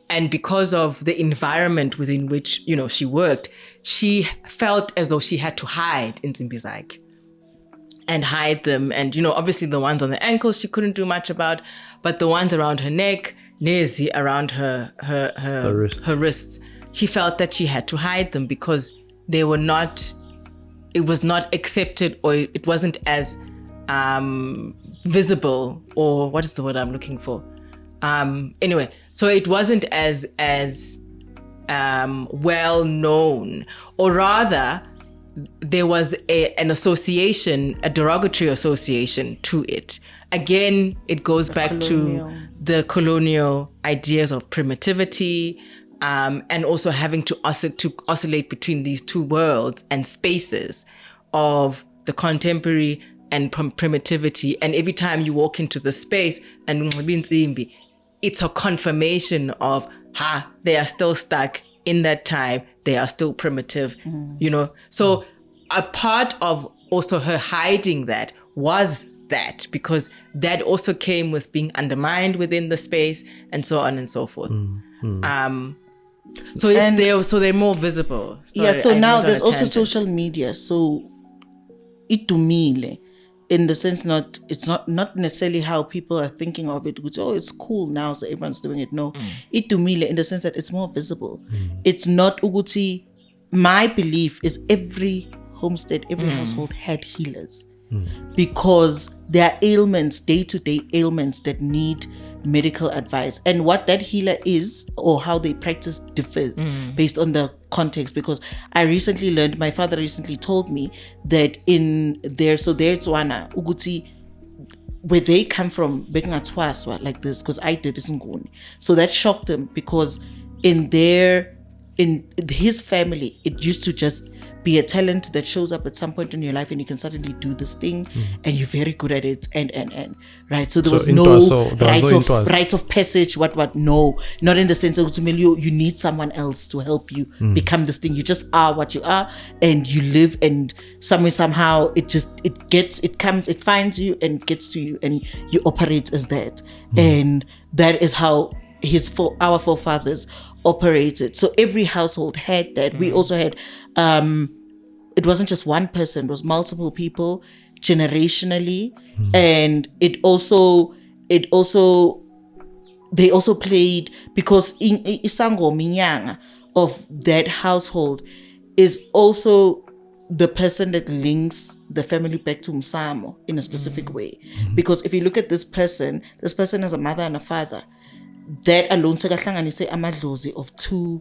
and because of the environment within which, she worked, she felt as though she had to hide in Zimbizak and hide them. And, obviously the ones on the ankles she couldn't do much about, but the ones around her neck, Nezi around her wrists, she felt that she had to hide them because it was not accepted, or it wasn't as visible, or what is the word I'm looking for? Anyway, so it wasn't as well known, or rather there was an association, a derogatory association to it. Again, it goes back to the colonial ideas of primitivity, and also having to oscillate between these two worlds and spaces of the contemporary and primitivity. And every time you walk into the space and it's a confirmation of, they are still stuck in that time. They are still primitive, you know. So a part of also her hiding that was that, because that also came with being undermined within the space and so on and so forth. So they're more visible. So now there's also social media. So itumile, in the sense it's not necessarily how people are thinking of it. It's cool now, so everyone's doing it. No, itumile in the sense that it's more visible. It's not uguti. My belief is every homestead, every household had healers. Because there are ailments, day-to-day ailments that need medical advice, and what that healer is or how they practice differs based on the context. Because I recently learned, my father recently told me that in their Tswana uguti, where they come from, like this, because I did this in Nguni. So that shocked him, because in his family, it used to just be a talent that shows up at some point in your life, and you can suddenly do this thing and you're very good at it, and right. So there was no rite of passage, no, not in the sense of you need someone else to help you become this thing. You just are what you are, and you live, and somehow it finds you and gets to you, and you operate as that. And that is how our forefathers operated. So every household had that. We also had it wasn't just one person, it was multiple people generationally. And they also played, because in isango minyanga of that household is also the person that links the family back to Msamo in a specific way. Because if you look at this person has a mother and a father. That alone sekahlanganise amadlozi of two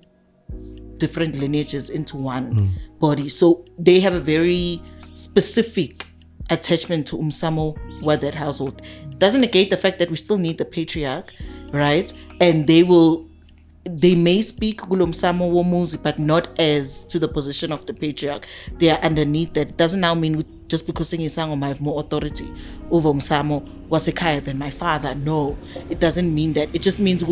different lineages into one body. So they have a very specific attachment to Umsamo, what that household. Doesn't negate the fact that we still need the patriarch, right? And they may speak Gulumsamo Womuzi, but not as to the position of the patriarch. They are underneath that. Doesn't now mean just because singing Sangoma I have more authority over Msamo Wasekaya than my father. No, it doesn't mean that. It just means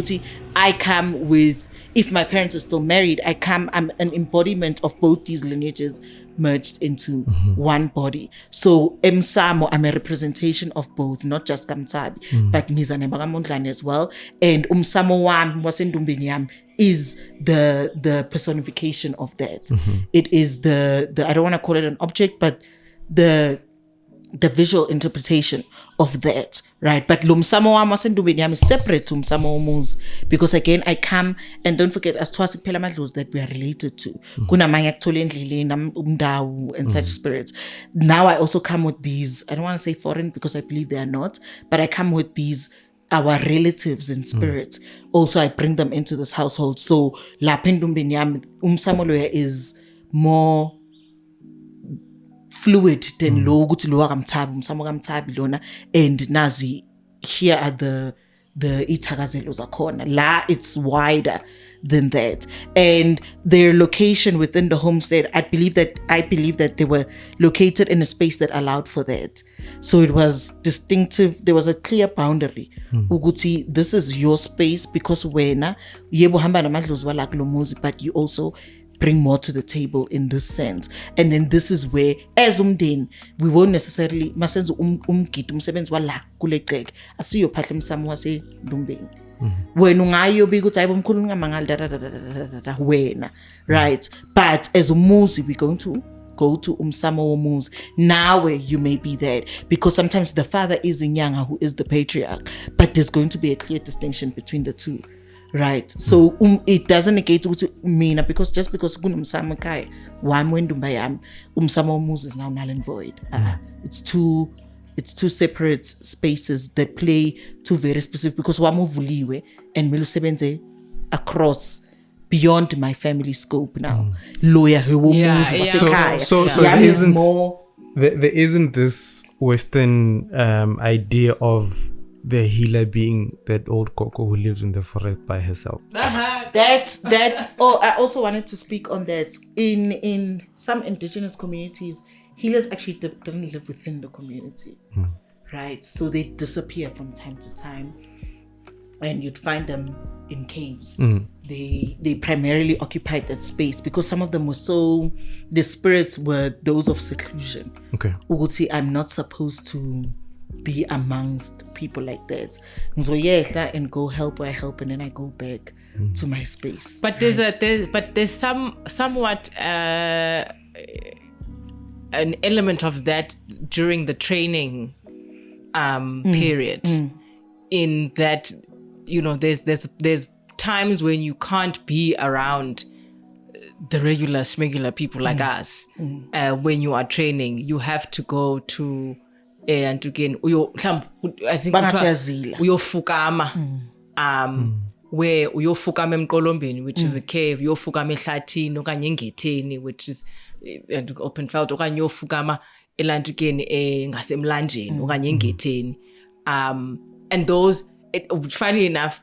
I come with, if my parents are still married, I'm an embodiment of both these lineages merged into one body. So Msamo, I'm a representation of both, not just Motshabi, but Nizane Bagamondlane as well. And Umsamo wam Wasendumbini is the personification of that. It is the I don't want to call it an object, but the visual interpretation of that, right? But Lumsamo Wasendumbini is separate to Umsamo Muz, because again, I come, and don't forget, as Twasi Pelamadlos that we are related to. Kuna Mayak Tolendlili, Umdau, and such spirits. Now I also come with these, I don't want to say foreign because I believe they are not, but I come with these, our relatives in spirit. Also, I bring them into this household. So La Pendumbini, Umsamoloya is more fluid than lo ukuthi lo akamthabi umsamo kamthabi lona, and nazi here are the ithakazelo zakhona la. It's wider than that, and their location within the homestead, I believe that they were located in a space that allowed for that. So it was distinctive. There was a clear boundary ukuthi this is your space, because wena yebo hamba namadlozi wala kulo muzi, but you also bring more to the table in this sense. And then this is where, as umndeni, we won't necessarily masenze umgidi umsebenzi wala kule ceke asiyo phahle msamo wase Ndumbeni. Wena ungayobika ukuthi hayibo mkhulu ngamangala wena, right? But as umuzi, we're going to go to Umsamo Womuzi. Now where you may be there, because sometimes the father is Inyanga, who is the patriarch, but there's going to be a clear distinction between the two. Right, so it doesn't negate mina, because just because kunomsamo kai wami wendumba yami umsamo womuzi is now null and void. It's two separate spaces that play two very specific, because wami uvuliwe and milusebenze across beyond my family scope now. Lawyer womuzi wasekhaya. So there isn't this Western idea of the healer being that old Coco who lives in the forest by herself. I also wanted to speak on that. In some indigenous communities, healers actually don't live within the community, right? So they disappear from time to time, and you'd find them in caves. They primarily occupied that space because some of them were so, the spirits were those of seclusion. Okay. Uguti, I'm not supposed to be amongst people like that. So yeah, and go help where I help, and then I go back to my space. But there's somewhat an element of that during the training period, in that, you know, there's times when you can't be around the regular people like us. When you are training, you have to go to and again I think uyofukama where uyofukama emqolombeni, which is a cave, uyofukama ehlathini okanye engetheni, which is open felt, okanye uyofukama elantukeni ngasemlanjeni okanye engetheni. And those, funny enough,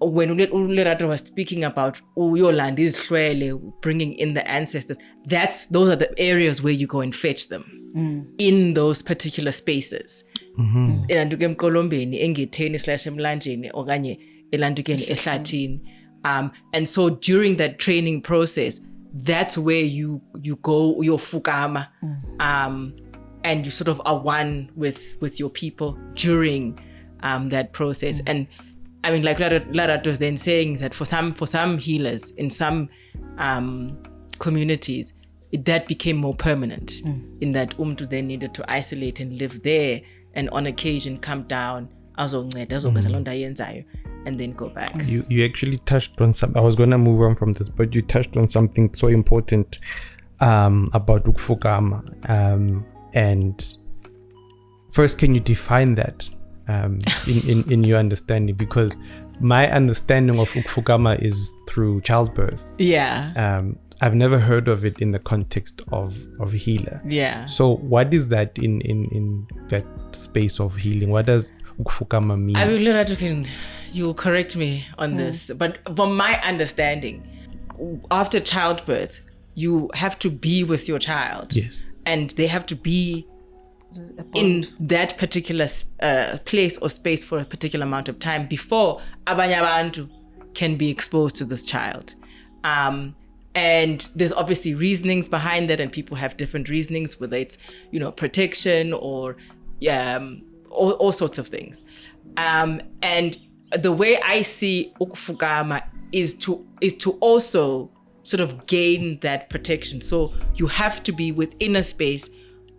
when Lerato was speaking about uyolanda izihlwele, bringing in the ancestors, those are the areas where you go and fetch them in those particular spaces. Elantuke emqolombeni, engetheni / emlanjeni okanye elantukeni ehlathini. And so during that training process, that's where you go uyofukama, and you sort of are one with your people during that process. And I mean, like Lerato was then saying, that for some healers in some communities, that became more permanent, in that umtu then needed to isolate and live there, and on occasion come down, and then go back. You actually touched on something. I was going to move on from this, but you touched on something so important about ukufukama. And first, can you define that in your understanding? Because my understanding of ukufukama is through childbirth. Yeah. I've never heard of it in the context of healer. Yeah. So what is that in that space of healing? What does ukufukama mean? I mean, you'll correct me on this, but from my understanding, after childbirth, you have to be with your child. Yes. And they have to be in that particular place or space for a particular amount of time before abanye abantu can be exposed to this child. And there's obviously reasonings behind that, and people have different reasonings, whether it's, you know, protection or all sorts of things. And the way I see ukufukama is to also sort of gain that protection. So you have to be within a space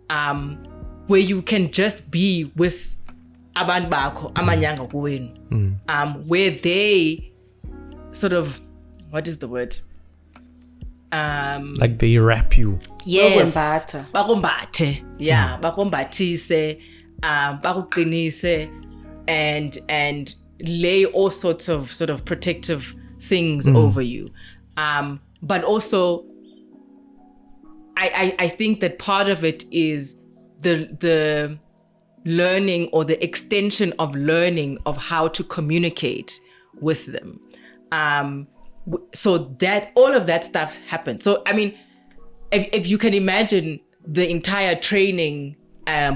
where you can just be with abantu bakho, amanyanga kuwenu, where they sort of, what is the word? Like they wrap you. Yes. Bakumbate. Yeah. Bakumbatise, bakuqinise, and lay all sorts of sort of protective things over you. But also, I think that part of it is the learning, or the extension of learning of how to communicate with them. So that all of that stuff happened. So I mean, if you can imagine the entire training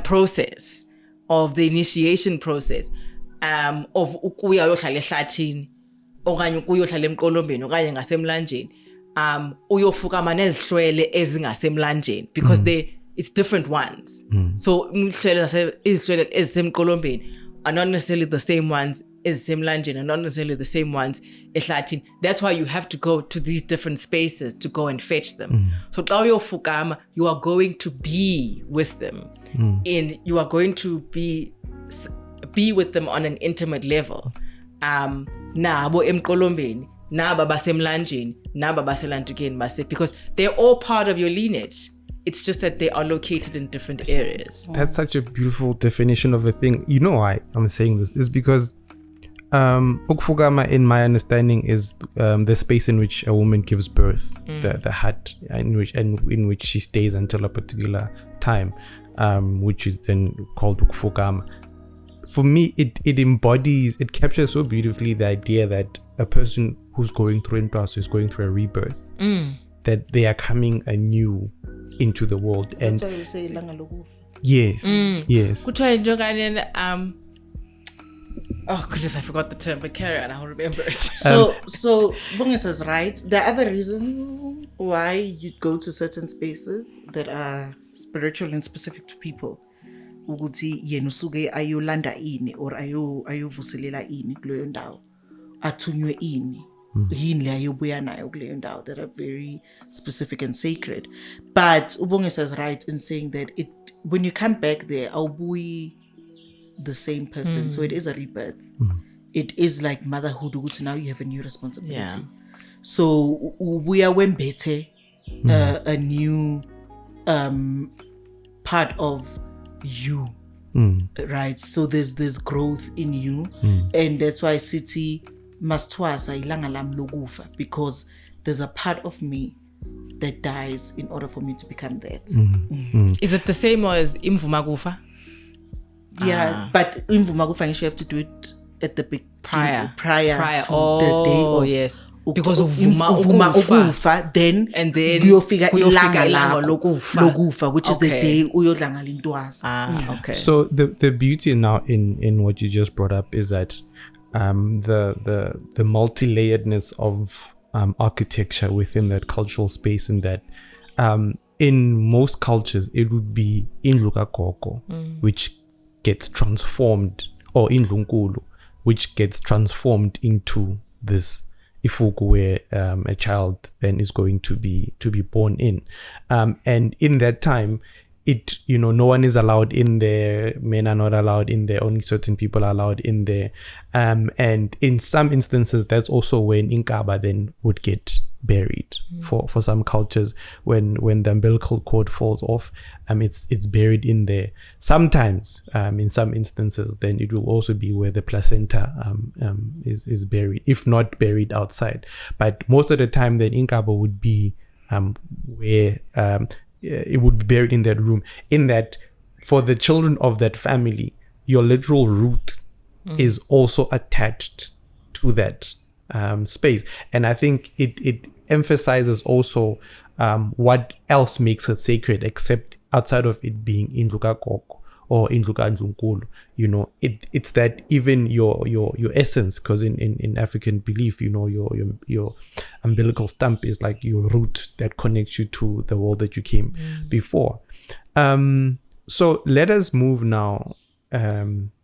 process, of the initiation process, of ukuya uyohlala ehlathini okanye ukuyohlala emqolombeni okanye ngasemlanjeni, uyofukama nezihlwele ezingasemlanjeni, because it's different ones. So izihlwele ezisemqolombeni are not necessarily the same ones ezisemlanjeni, are not necessarily the same ones ehlathini. That's why you have to go to these different spaces to go and fetch them. So xa uyofukama, you are going to be with them, and you are going to be with them on an intimate level. Nabo emqolombeni, naba basemlanjeni, naba baselantukeni base, because they're all part of your lineage. It's just that they are located in different areas. That's such a beautiful definition of a thing. You know why I'm saying this? Is because ukufukama, in my understanding, is the space in which a woman gives birth, the hut in which she stays until a particular time, which is then called ukufukama. For me, it captures so beautifully the idea that a person who's going through who's going through a rebirth that they are coming anew into the world. That's And why we say Langa Lokufa. yes, yes. Oh goodness, I forgot the term, but carry on, I'll remember it. So Bongisa's right. There are other reasons why you go to certain spaces that are spiritual and specific to people. Ukuthi yena usuke ayolanda ini or ayovuselela ini kuleyo ndawo. Athunywe ini. Yini le ayobuya nayo kuleyo ndawo that are very specific and sacred. But Ubongisa's right in saying that when you come back there, awubuyi the same person. So it is a rebirth. It is like motherhood. Now you have a new responsibility. Yeah. So we are when better a new part of you. Right. So there's growth in you. And that's why City mastwasa ilanga lam lokufa, because there's a part of me that dies in order for me to become that. Is it the same as imvumagufa? Yeah, but in Vumagufa, you have to do it at the big Prior to the day oh of. yes, because of Vumagufa, then you figure ilanga lokufa, which is the day uyodlanga lintwaza. Okay. So the beauty now in what you just brought up is that the multi-layeredness of architecture within that cultural space, in that in most cultures it would be Indluka Koko, which gets transformed, or Indlunkulu, which gets transformed into this ifuku where a child then is going to be born in, and in that time, no one is allowed in there, men are not allowed in there, only certain people are allowed in there, and in some instances that's also when Inkaba then would get buried. For some cultures, when the umbilical cord falls off, it's buried in there. Sometimes in some instances then it will also be where the placenta is buried, if not buried outside. But most of the time then Inkaba would be where it would be buried in that room. In that, for the children of that family, your literal root is also attached to that space. And I think it emphasizes also what else makes it sacred, except outside of it being Indluka Koko or Indluka Ndlunkulu. It's that even your essence, because in African belief, your umbilical stump is like your root that connects you to the world that you came before. So let us move now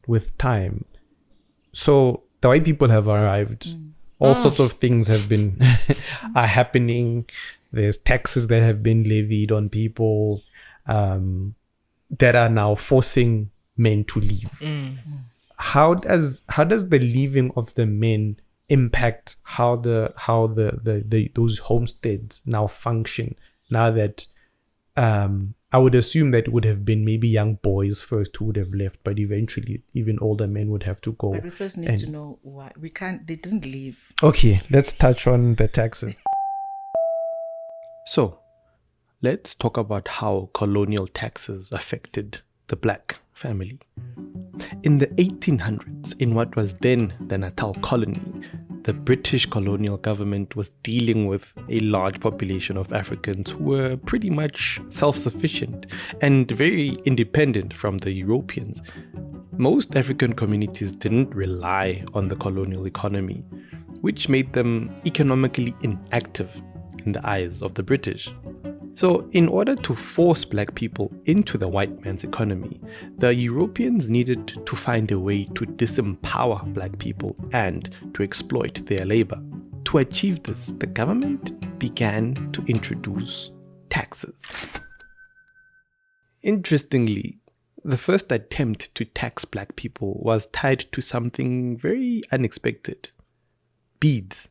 with time. So the white people have arrived. All sorts of things have been are happening. There's taxes that have been levied on people that are now forcing men to leave. How does the leaving of the men impact how those homesteads now function? Now that I would assume that it would have been maybe young boys first who would have left, but eventually even older men would have to go. But we first need to know why they didn't leave. Okay, let's touch on the taxes. So let's talk about how colonial taxes affected the black family. In the 1800s, in what was then the Natal colony, the British colonial government was dealing with a large population of Africans who were pretty much self-sufficient and very independent from the Europeans. Most African communities didn't rely on the colonial economy, which made them economically inactive in the eyes of the British. So in order to force black people into the white man's economy, the Europeans needed to find a way to disempower black people and to exploit their labor. To achieve this, the government began to introduce taxes. Interestingly, the first attempt to tax black people was tied to something very unexpected: beads.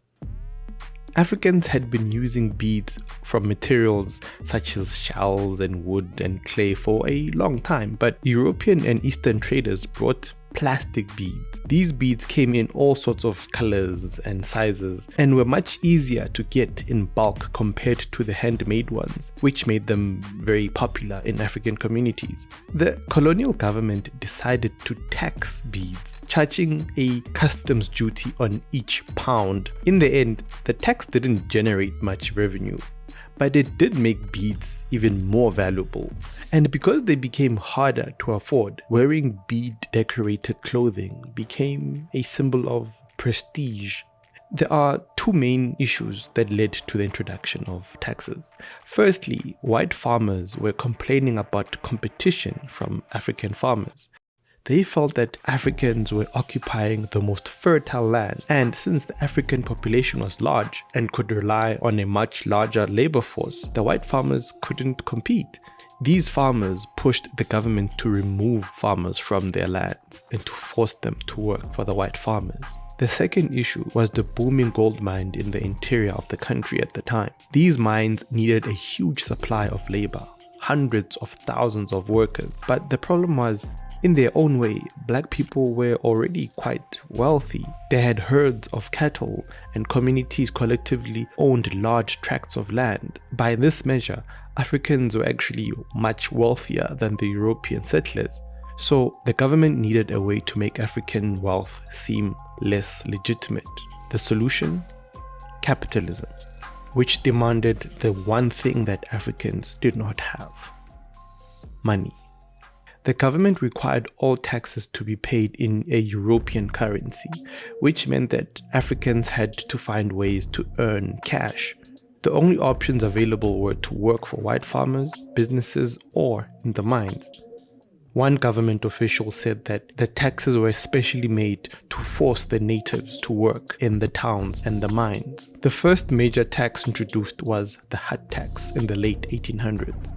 Africans had been using beads from materials such as shells and wood and clay for a long time, but European and Eastern traders brought plastic beads. These beads came in all sorts of colors and sizes and were much easier to get in bulk compared to the handmade ones, which made them very popular in African communities. The colonial government decided to tax beads charging a customs duty on each pound. In the end, the tax didn't generate much revenue, but it did make beads even more valuable. And because they became harder to afford, wearing bead-decorated clothing became a symbol of prestige. There are two main issues that led to the introduction of taxes. Firstly, white farmers were complaining about competition from African farmers. They felt that Africans were occupying the most fertile land, and since the African population was large and could rely on a much larger labor force, the white farmers couldn't compete. These farmers pushed the government to remove farmers from their lands and to force them to work for the white farmers. The second issue was the booming gold mine in the interior of the country at the time. These mines needed a huge supply of labor, hundreds of thousands of workers. But the problem was, in their own way, black people were already quite wealthy. They had herds of cattle, and communities collectively owned large tracts of land. By this measure, Africans were actually much wealthier than the European settlers. So the government needed a way to make African wealth seem less legitimate. The solution? Capitalism, which demanded the one thing that Africans did not have: money. The government required all taxes to be paid in a European currency, which meant that Africans had to find ways to earn cash. The only options available were to work for white farmers, businesses, or in the mines. One government official said that the taxes were especially made to force the natives to work in the towns and the mines. The first major tax introduced was the hut tax in the late 1800s.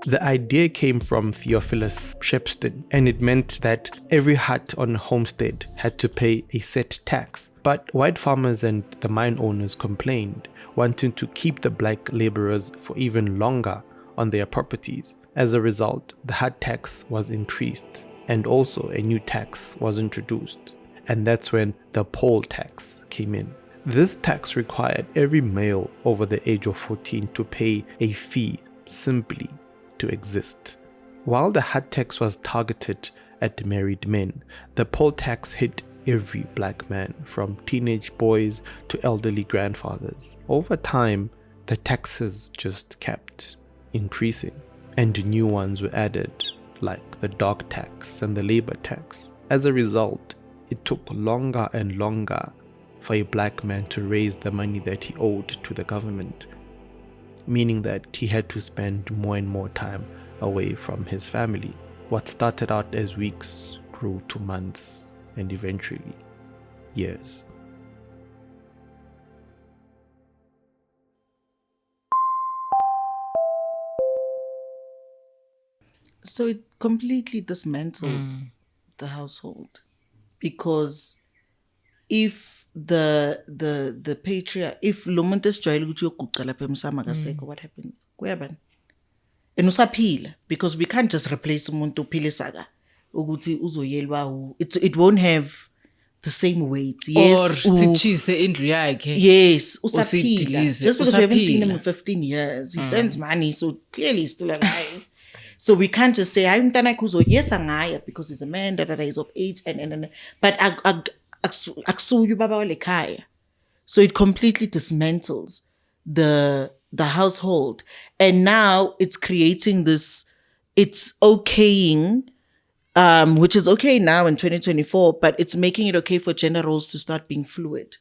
The idea came from Theophilus Shepstone, and it meant that every hut on a homestead had to pay a set tax. But white farmers and the mine owners complained, wanting to keep the black laborers for even longer on their properties. As a result, the hut tax was increased, and also a new tax was introduced. And that's when the poll tax came in. This tax required every male over the age of 14 to pay a fee simply to exist. While the hut tax was targeted at married men, the poll tax hit every black man, from teenage boys to elderly grandfathers. Over time, the taxes just kept increasing, and new ones were added, like the dog tax and the labor tax. As a result, it took longer and longer for a black man to raise the money that he owed to the government, meaning that he had to spend more and more time away from his family. What started out as weeks grew to months and eventually years. So it completely dismantles the household, because if the patriarch, if lo muntu esijwayele ukuthi uyoguqa lapha emsamo akasekho, what happens? Kuyabani? And usaphila, because we can't just replace umuntu ophilisa ukuthi uzoyelwa. It won't have the same weight. Yes, or sitshise indlu yakhe. yes, usaphila. Usidilize, Just because we haven't seen him usaphila. in 15 years, he sends money, so clearly he's still alive. So we can't just say, yes, angaya, because he's a man that is of age, and but aksuyu baba wale khaya. So it completely dismantles the household, and now it's creating this. It's okaying, which is okay now in 2024, but it's making it okay for gender roles to start being fluid,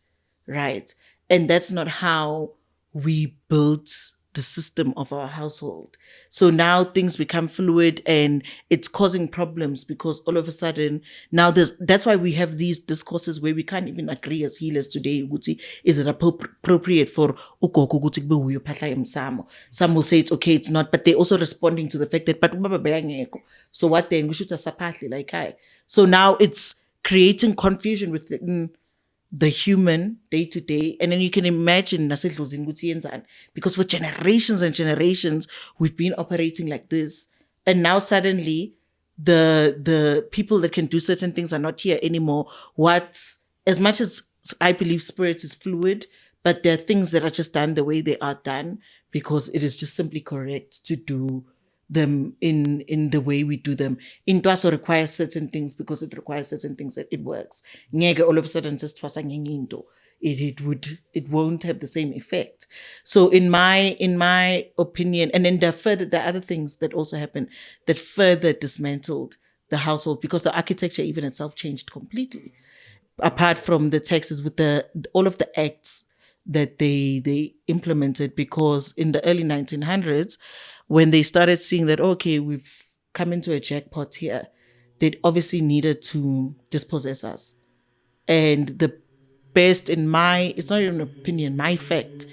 right? And that's not how we built the system of our household. So now things become fluid, and it's causing problems, because all of a sudden now that's why we have these discourses where we can't even agree as healers today. Is it appropriate for ugogo ukuthi kube uyo phahla emsamo? Some will say it's okay, it's not, but they're also responding to the fact that but ubaba beyangekho. So what then? We should saphahli like hi. So now it's creating confusion within the human day to day, and then you can imagine because for generations and generations we've been operating like this, and now suddenly the people that can do certain things are not here anymore. As much as I believe spirits is fluid, but there are things that are just done the way they are done because it is just simply correct to do them in the way we do them. Into also requires certain things because it requires certain things that it works. Ngeke all of a sudden just into it won't have the same effect. So in my opinion, and then the other things that also happened that further dismantled the household because the architecture even itself changed completely. Apart from the taxes with all of the acts that they implemented, because in the early 1900s, when they started seeing that, okay, we've come into a jackpot here, they obviously needed to dispossess us. And the best it's not even an opinion, my fact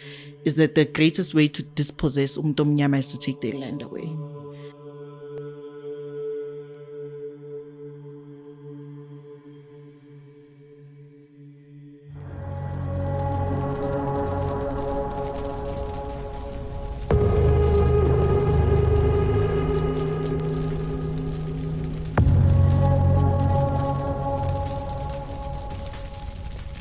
is that the greatest way to dispossess Umtomnyama is to take their land away.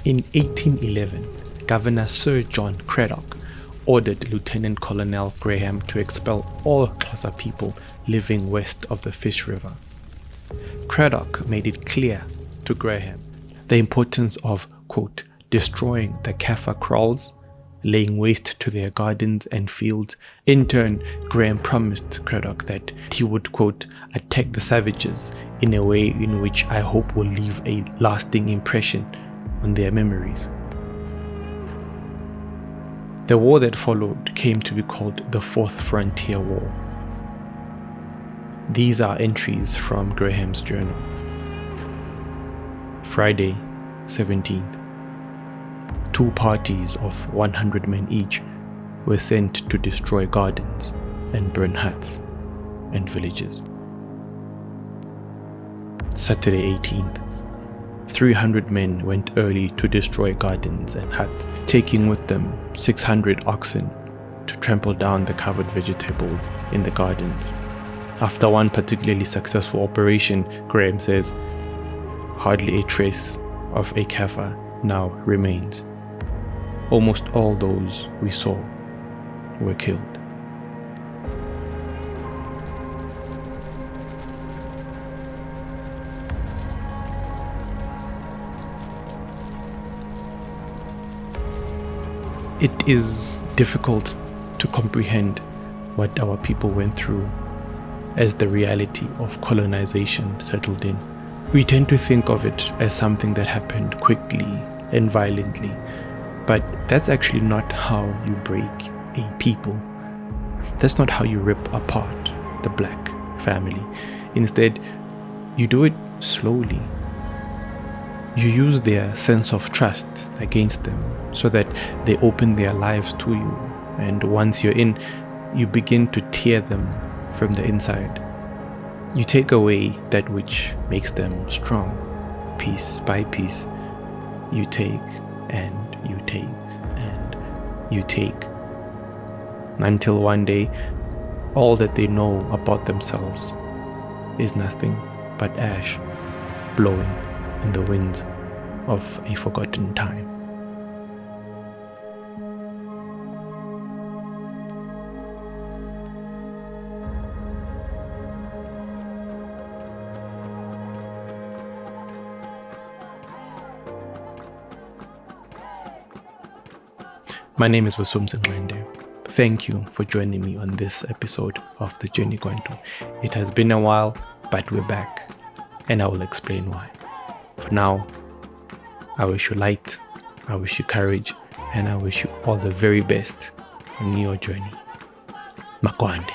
In 1811, Governor Sir John Cradock ordered Lieutenant Colonel Graham to expel all Xhosa people living west of the Fish River. Cradock made it clear to Graham the importance of, quote, destroying the Kaffir kraals, laying waste to their gardens and fields. In turn, Graham promised Cradock that he would, quote, attack the savages in a way in which I hope will leave a lasting impression on their memories. The war that followed came to be called the Fourth Frontier War. These are entries from Graham's journal. Friday, 17th. 2 parties of 100 men each were sent to destroy gardens and burn huts and villages. Saturday, 18th. 300 men went early to destroy gardens and huts, taking with them 600 oxen to trample down the covered vegetables in the gardens. After one particularly successful operation, Graham says, hardly a trace of a Kaffir now remains. Almost all those we saw were killed. It is difficult to comprehend what our people went through as the reality of colonization settled in. We tend to think of it as something that happened quickly and violently, but that's actually not how you break a people. That's not how you rip apart the black family. Instead, you do it slowly. You use their sense of trust against them so that they open their lives to you. And once you're in, you begin to tear them from the inside. You take away that which makes them strong. Piece by piece, you take and you take and you take. Until one day, all that they know about themselves is nothing but ash blowing in the winds of a forgotten time. My name is Vasumzi Ngwende. Thank you for joining me on this episode of The Journey Kwantu. It has been a while, but we're back, and I will explain why. For now, I wish you light, I wish you courage, and I wish you all the very best on your journey. Makwande.